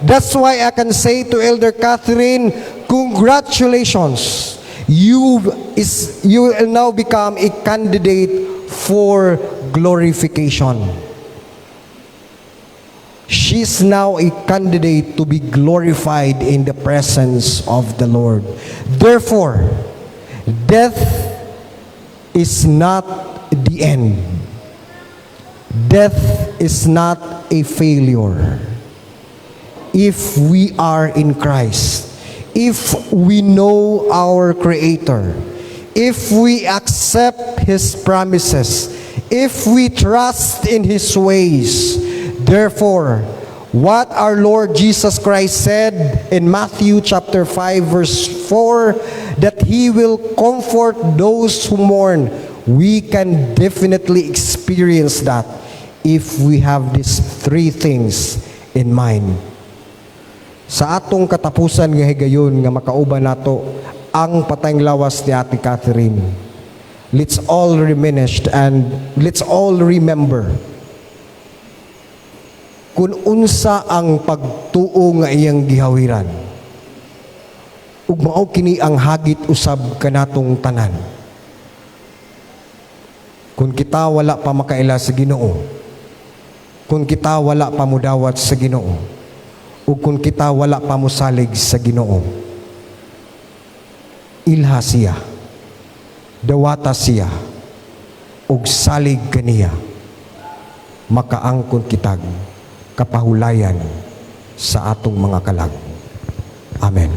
That's why I can say to Elder Catherine, congratulations, you will now become a candidate for glorification. She's now a candidate to be glorified in the presence of the Lord. Therefore, death is not the end. Death is not a failure. If we are in Christ, if we know our Creator, if we accept His promises, if we trust in His ways, therefore, what our Lord Jesus Christ said in Matthew chapter 5 verse 4, that He will comfort those who mourn, we can definitely experience that if we have these three things in mind. Sa atong katapusan nga higayon nga makauban nato ang patayng lawas ni Ate Catherine, let's all reminisce and let's all remember kung unsa ang pagtuo nga iyang gihawiran. Ug mao kini ang hagit usab kanatong tanan. Kung kita wala pa makaila sa Ginoo, kung kita wala pa mudawat sa Ginoo, ug kung kita wala pa musalig sa Ginoo, ilha siya, dawata siya, ug salig kaniya, makaangkon kitag kapahulayan sa atong mga kalag. Amen.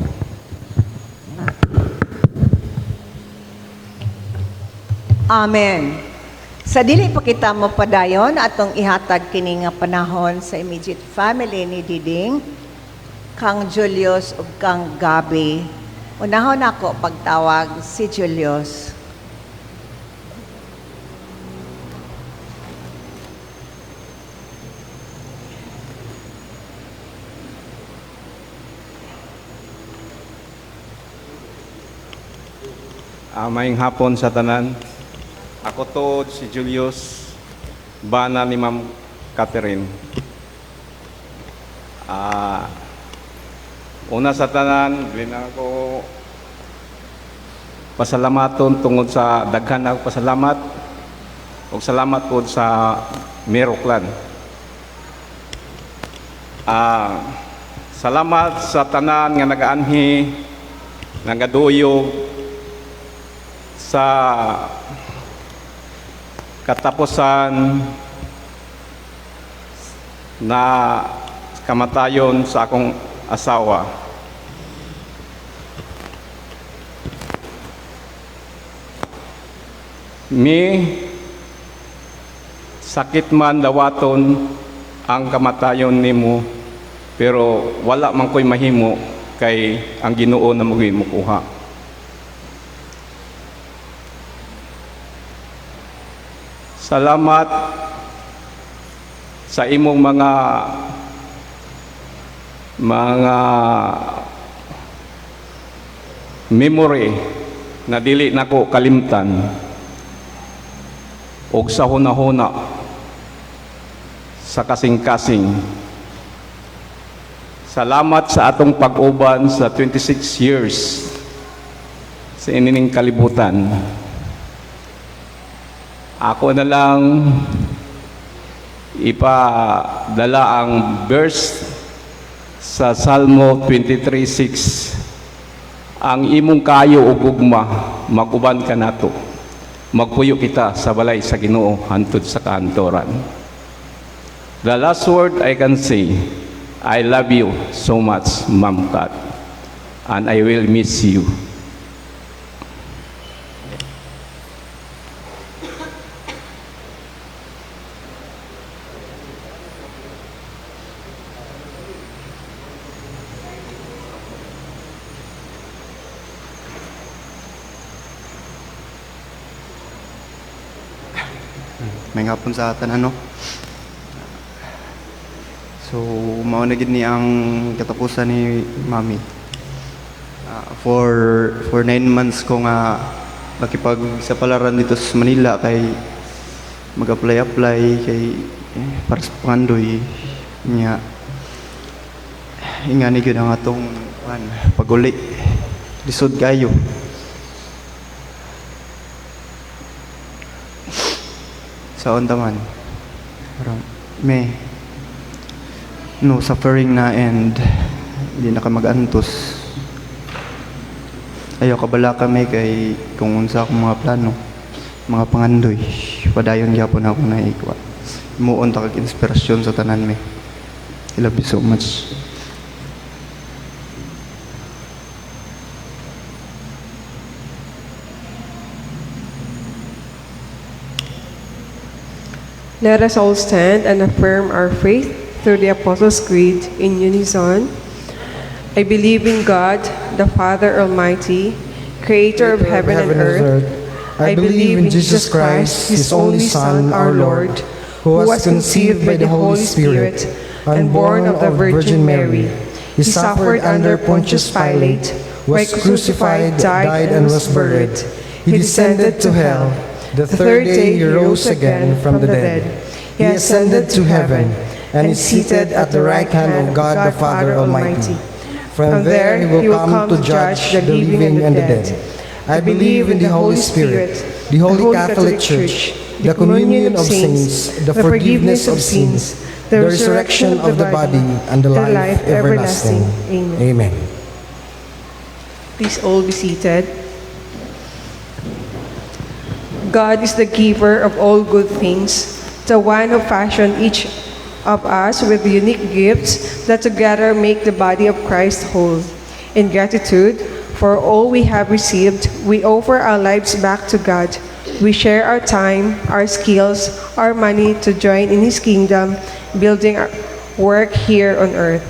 Amen. Sa dili pa kita mo padayon atong ihatag kini nga panahon sa immediate family ni Diding, kang Julius ug kang Gabi. Unahon ako pagtawag si Julius. Maayong hapon sa tanan. Ako to si Julius, bana ni Ma'am Catherine. Una sa tanan, ako pasalamaton tungod sa daghan ako pasalamat ug salamat po sa Miroclan. Salamat sa tanan nga nagaanhi, nagaduyog sa katapusan na kamatayon sa akong asawa. Sakit man dawaton ang kamatayon nimo, pero wala man ko'y mahimo kay ang Ginoo na mukuha. Salamat sa imong mga memory na dili nako kalimtan og sa hunahuna sa kasing-kasing. Salamat sa atong pag-uban sa 26 years sa inining kalibutan. Ako na lang ipadala ang verse sa Salmo 23:6. Ang imong kayo ug ugma makuban ka nato. Magpuyo kita sa balay sa Ginoo hantod sa kaantoran. The last word I can say, I love you so much, Ma'am Kat, and I will miss you. May ngapon sa atan ano. So mao na gid ni ang katapusan ni Mami. For 9 months ko nga nakipag sa palaran dito sa Manila kay mag-apply kay para sa pangandoy niya. Ingani gyud ang atong paguli. Lisod kayo. Sa ondaman. Parang may no suffering na and hindi na ka mag-antos. Ayaw kabala kami kay kung unsa akong mga plano, mga pangandoy. Padayon gyapon ako na ikwa. Muon ta kag inspirasyon sa tanan mi. I love you so much. Let us all stand and affirm our faith through the Apostles' Creed in unison. I believe in God, the Father Almighty, creator of heaven and earth. I believe in Jesus Christ, His only Son, our Lord, who was conceived by the Holy Spirit and born of the Virgin Mary. He suffered under Pontius Pilate, was crucified, died, and was buried. He descended to hell. The third day he rose again from the dead. He ascended to heaven and is seated at the right hand of God the Father Almighty. From there he will come to judge the living and the dead. I believe in the Holy Spirit, the Holy Catholic Church, the communion of saints, the forgiveness of sins, the resurrection of the body, and the life everlasting. Amen. Please all be seated. God is the giver of all good things, the one who fashioned each of us with unique gifts that together make the body of Christ whole. In gratitude for all we have received, we offer our lives back to God. We share our time, our skills, our money to join in His kingdom, building our work here on earth.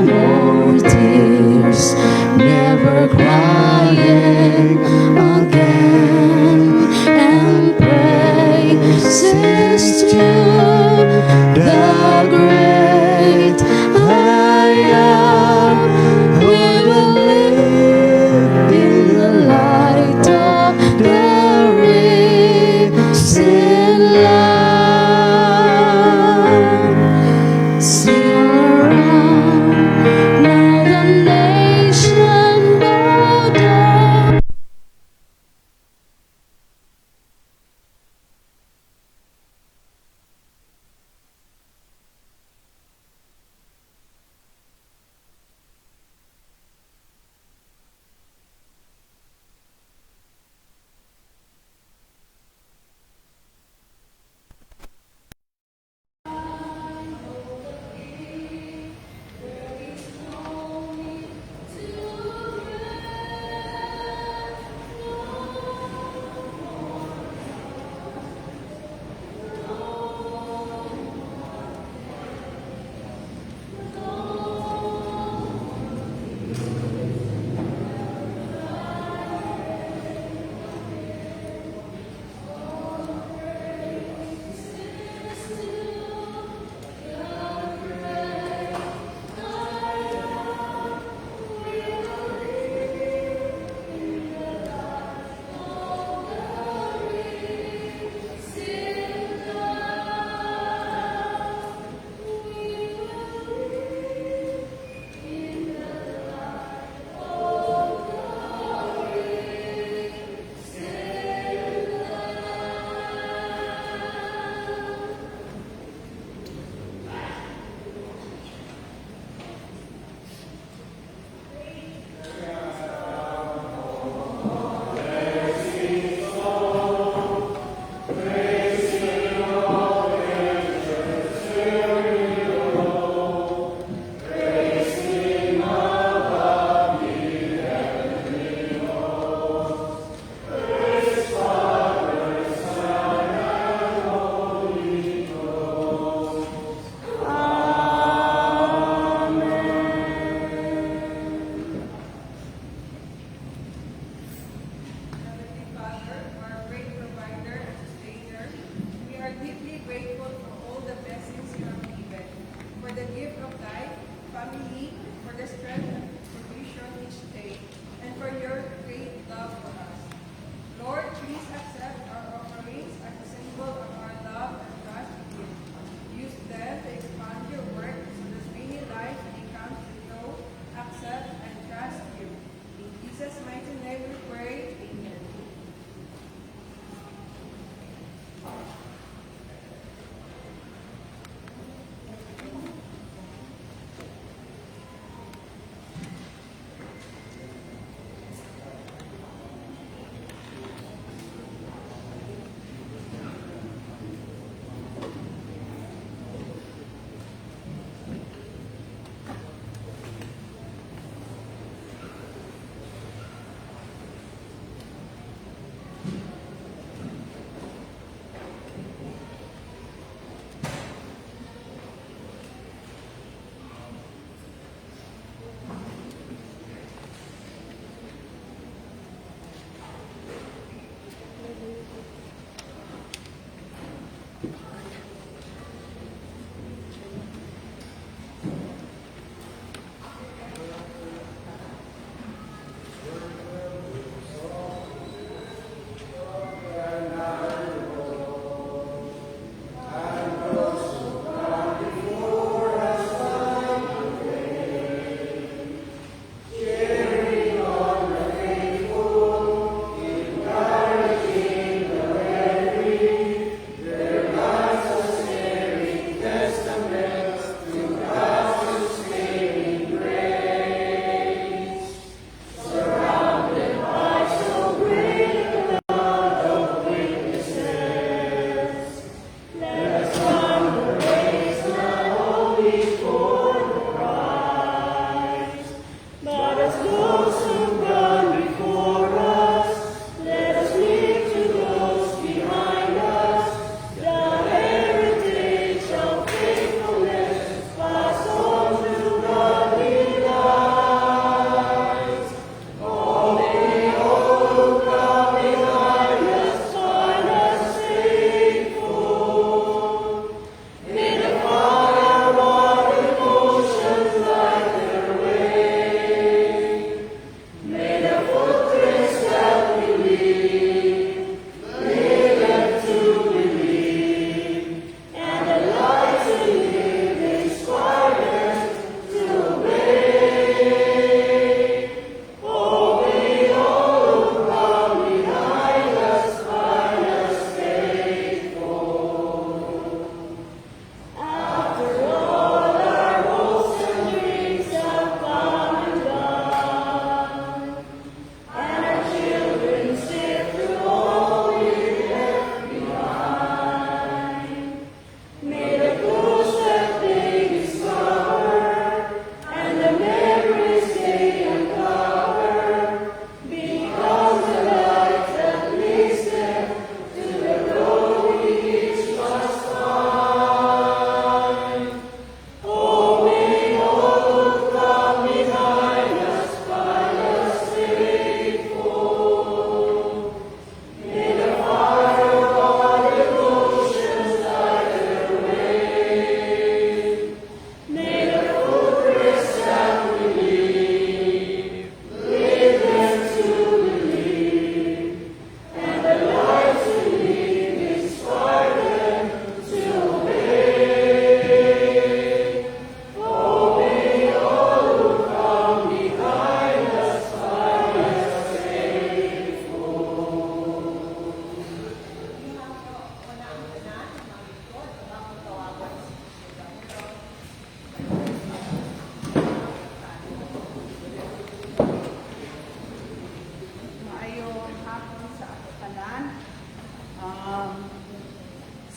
No more gift of life, family, for the strength and provision each day, and for your great love for us. Lord, please accept our offerings as a symbol of our love and trust in you. Use them to expand your work so that many lives may come to know, accept, and trust you. In Jesus' mighty name we pray. Amen.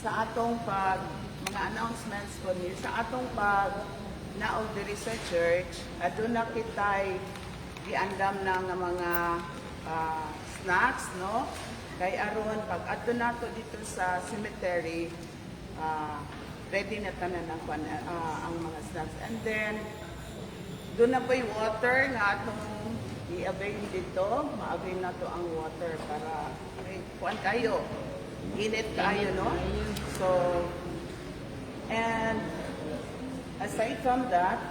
sa atong mga announcements po ni sa atong naog diri sa church, aduna kitay giandam na nga mga snacks, no? Kay aron pag adto nato dito sa cemetery, ready na tanan ang mga snacks. And then doon na po yung water nga atong i-avail dito, ma-avail na to ang water para kuan kayo. Init kayo, no? So, and as aside from that,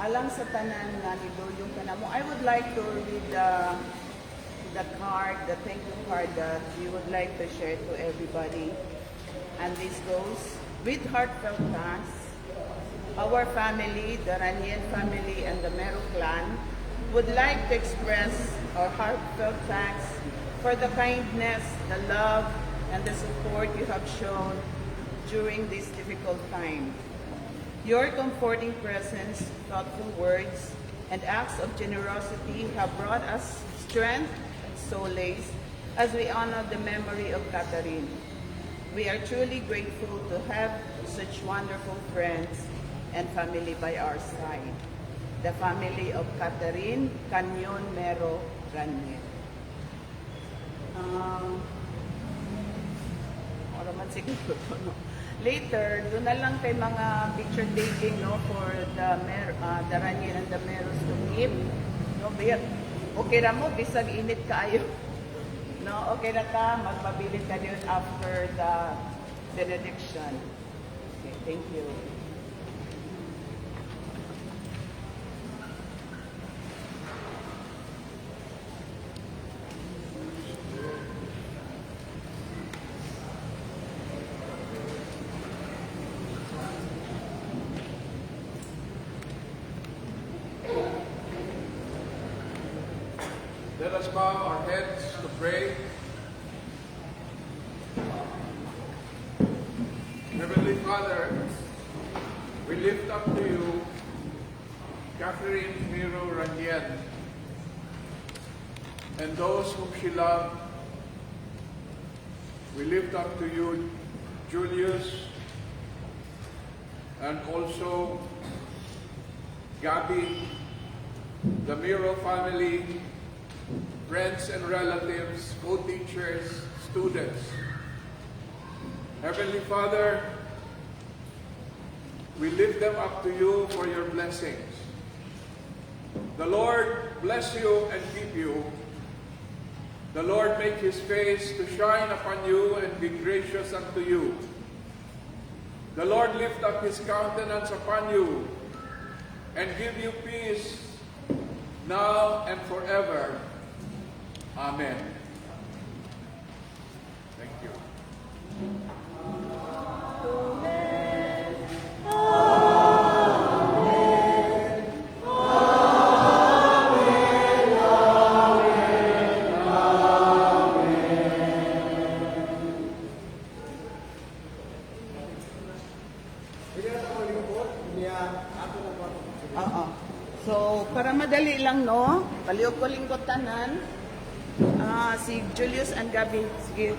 alang sa tanan nga nidulong ka na mo, I would like to read the card, the thank you card that we would like to share to everybody. And this goes, with heartfelt thanks, our family, the Ranyen family and the Mero clan, would like to express our heartfelt thanks for the kindness, the love, and the support you have shown during this difficult time. Your comforting presence, thoughtful words, and acts of generosity have brought us strength and solace as we honor the memory of Catherine. We are truly grateful to have such wonderful friends and family by our side. The family of Catherine Canyon Mero Ranyen. Siguro, no? Later, doon na lang kay mga picture taking, no, for the Ranyen and the Meros to keep. No, okay na mo, bisag init kaayo. No, okay na ka, magpabilit ka din after the benediction. Okay, thank you. Let us bow our heads to pray. Heavenly Father, we lift up to you Catherine Mero Ranyen and those whom she loved. We lift up to you Julius and also Gabby, the Mero family, friends and relatives, co-teachers, students. Heavenly Father, we lift them up to you for your blessings. The Lord bless you and keep you. The Lord make his face to shine upon you and be gracious unto you. The Lord lift up his countenance upon you and give you peace now and forever. Amen. Thank you. So, para madali lang, no? Paliog ko lingkod tanan. Si Julius and Gabby, sige.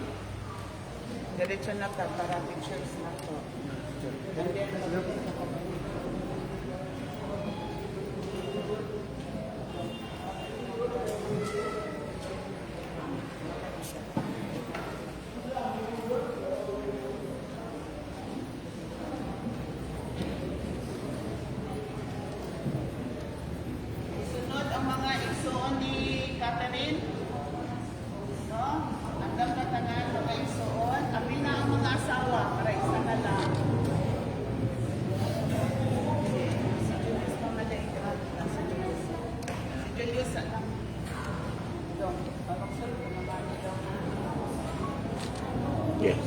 Diretso na ta para pictures na to. And then, isunod ang mga igsoon ni Catherine. No? Andam na tanan mga igsoon. Abi na ang mga asawa para isa na lang. Si Julius pa madaig. Si Julius lang. Ito. Pagkaksulog ko naman ito. Yes.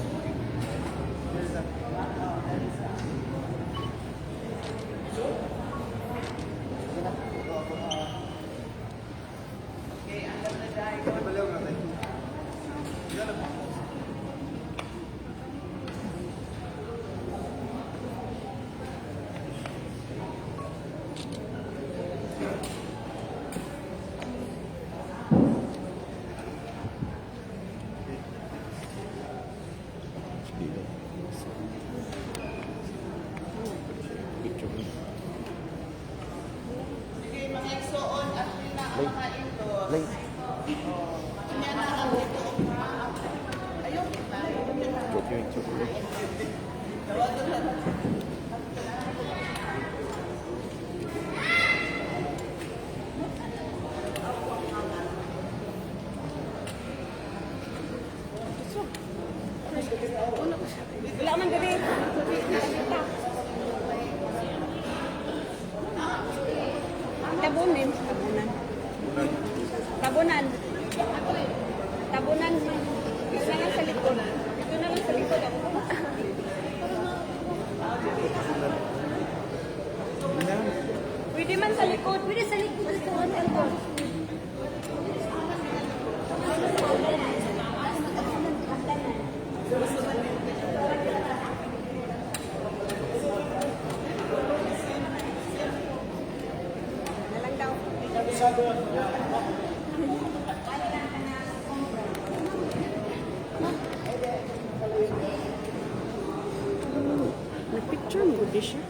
Okay, andam na dahil. Sige, mga igsoon at pina ang mga indoors. Kanya na ang ito. Ayun, tawagan na. Wala man gabi. Tabunin. Tabunan. Tabunan. Ito na lang sa likod. Ito na lang sa likod. Pwede man sa likod. Pwede sa likod. Picture mo di siya.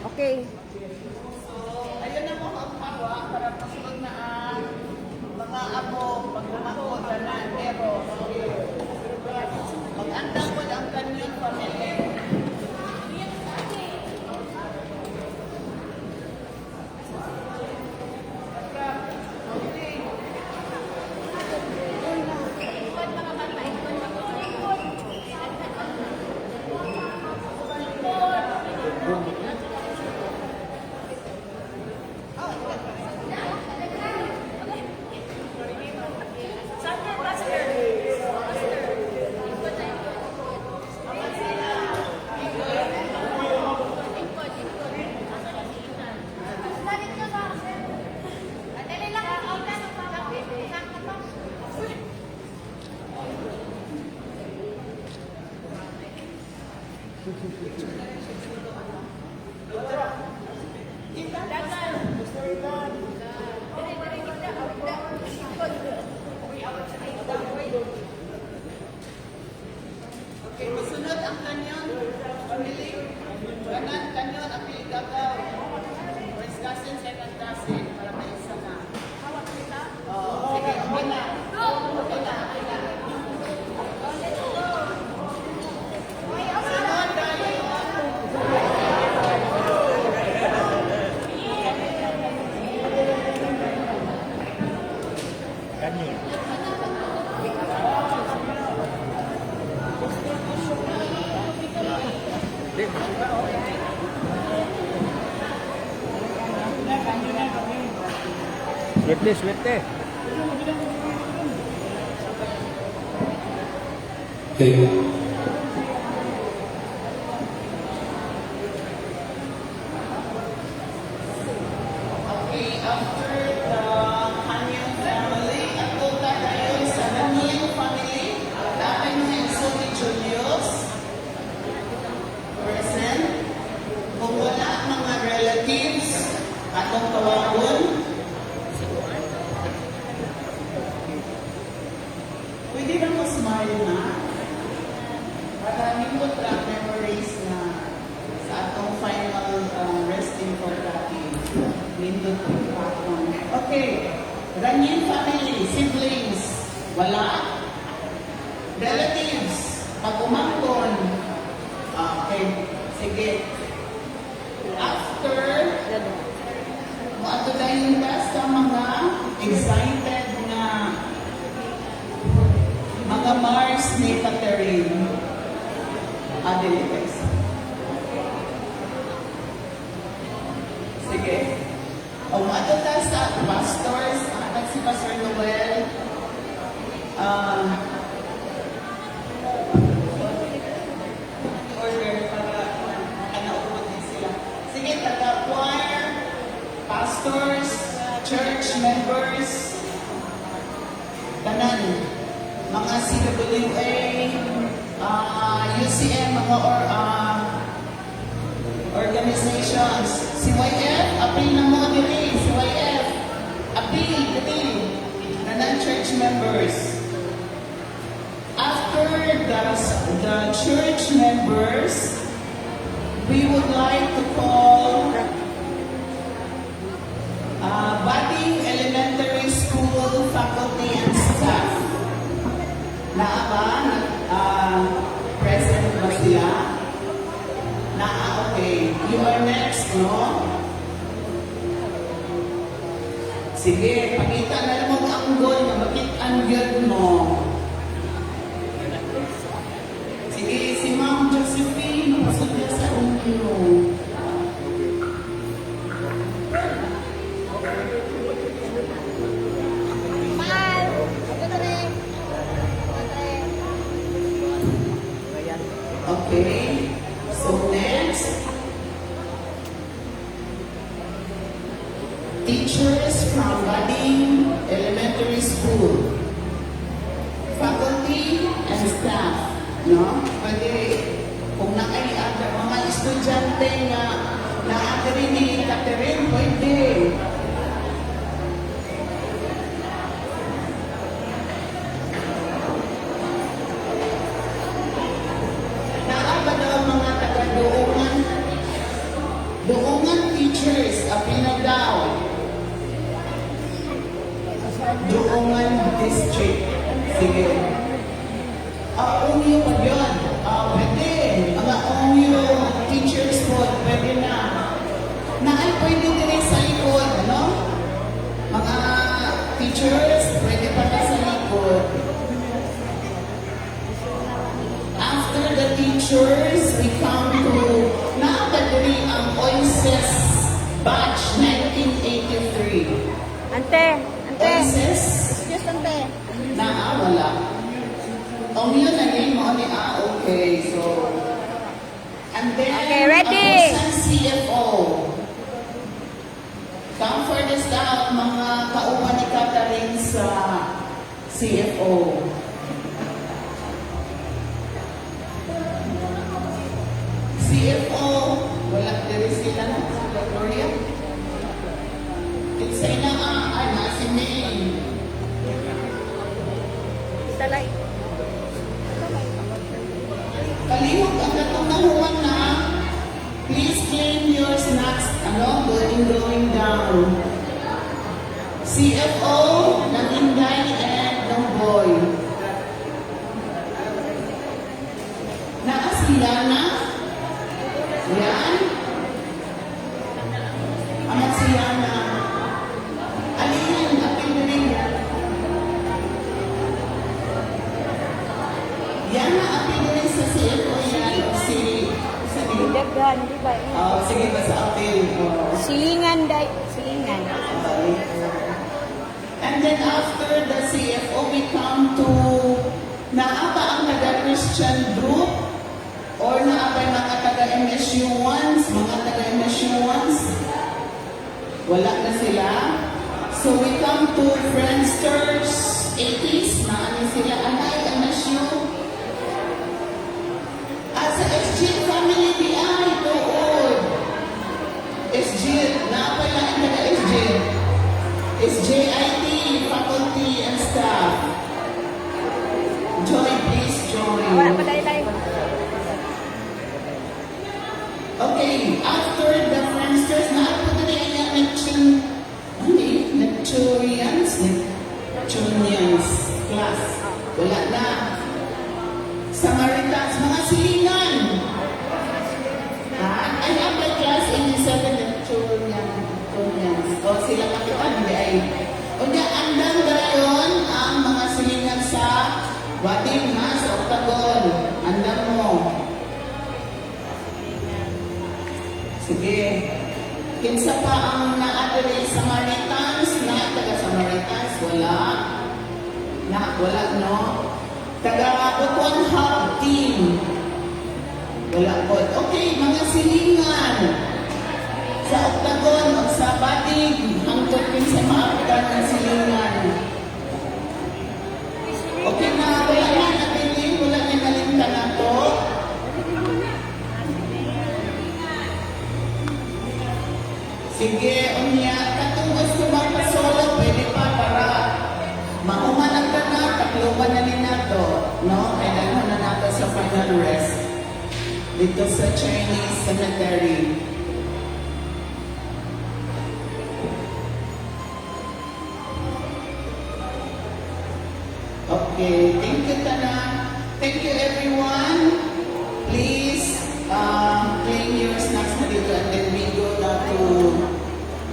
Okay. Ayun na mo ang pawa para pasunod na ang mga abo, pagmamahod na pero mag-andang mo ang kanyang pamilya. Okay, masunod ang kanyon. Pamili. Kanan, kanyon, ang piligagaw. First cousin, second cousin. Para may isa na. Oo, sige, okay na. Okay na, okay na. Sunod tayo. Swerte. Okay, after the Hanyan family, at punta tayo sa Hanyan family. Dapat ng Enzo ni Julius. Present. Kung wala mga relatives, atong tawagon. Pwede ba mo smile na? Para nindot lang memories na sa atong final resting for Kati. Nindot ang patron. Okay. Ranyin family, siblings, wala. Relatives, pag-umangkon. Okay. Sige. After, maatudayin ka sa mga excited na mga Mars ni Catherine. Adele, guys. Sige. O matuta sa pastors, at si Pastor Noel. Order para naubot din sila. Sige, taga-choir, pastors, church members, tanan, mga CWA, UCM, mga organizations. CYF, appeal na mo dili. CYF, appeal dili. Tanan church members. After the church members, we would like to call Bating Elementary School faculty and staff. Naa ba? Present ba sila? Okay. You are next, no? Sige, pakita na lang ang goal na makita-an yun mo. teachers from Bading Elementary School, faculty and staff, no? Pwede, kung nakaiada, mga estudyante nga naata rin ni Catherine, pwede. Naaba daw mga taga-Doongan, Doongan teachers, apina daw. Doongan District. Sige. Ungyo pa yun. Pwede. Mga ungyo teachers po, pwede na. Naay pwede din sa likod, ano? Mga teachers, pwede pa na sa likod. After the teachers, we come to naakadiri ang OISES batch 1983. Ante, OISES? Yes, ante. Wala. Ang yun na name mo ni okay. So, and then, Okay, ready? Ang CFO. Come for the staff, mga kauman ni Catherine sa CFO. CFO, wala diri sila na sa Gloria. It's na ay nasi May. Talay. Kalimot ang natutunan na please claim your snacks going down. CFO ng Inday and ng Boy. Nakasila na? Yan. Amat siya na. Alin, apin rin. Yan na apin rin sa CFO yan. Dagan, di ba? Sige ba sa apin? Silingan, day. Silingan. And then after the CFO, we come to naapa ang taga-Christian group or naapa yung mga taga-MSU ones, mga taga-MSU ones. Wala na sila. So we come to Friendsters 80s, naani sila. Anay, MSU. As a SG family, BI, doon. SG, naapa lang ang taga-SG. SJIT, faculty and staff. Join, please join. Wala pa day. Okay, after the Friendsters, naapa na rin yung Lecturians class. Wala na. Samaritans, mga silingan. I have my class in the 7th Lecturians. O sila kapitan, hindi ay. O niya, andang gayon ang mga silingan sa Wating ha, sa Octagon. Andang mo. Sige. Kinsa pa ang naadali Samaritans? Taga-Samaritans? Wala. Wala, no? Taga-Butuan Hub Team. Wala po. Okay, mga silingan. Sa Octagon o sa Batig, hangtod din sa maagdan ng silingan. Okay na, wala na napiling, wala na nalimta na to. Sige, unya, katong gusto magpasolo, pwede pa para maumanag ka na, takluban na rin nato, no? Kailangan na nato sa final rest dito sa Chinese Cemetery. Okay, thank you, Tana. Thank you, everyone. Please claim your snacks na dito and then we go down to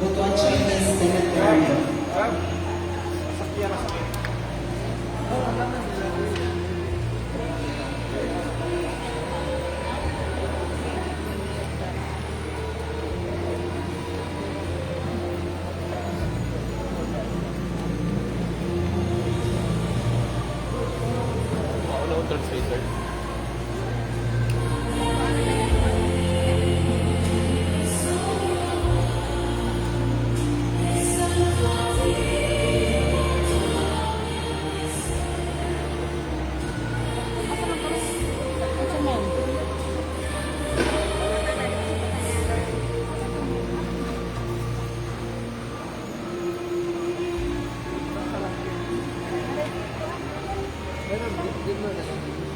Butuan Chinese Cemetery. Give mo na.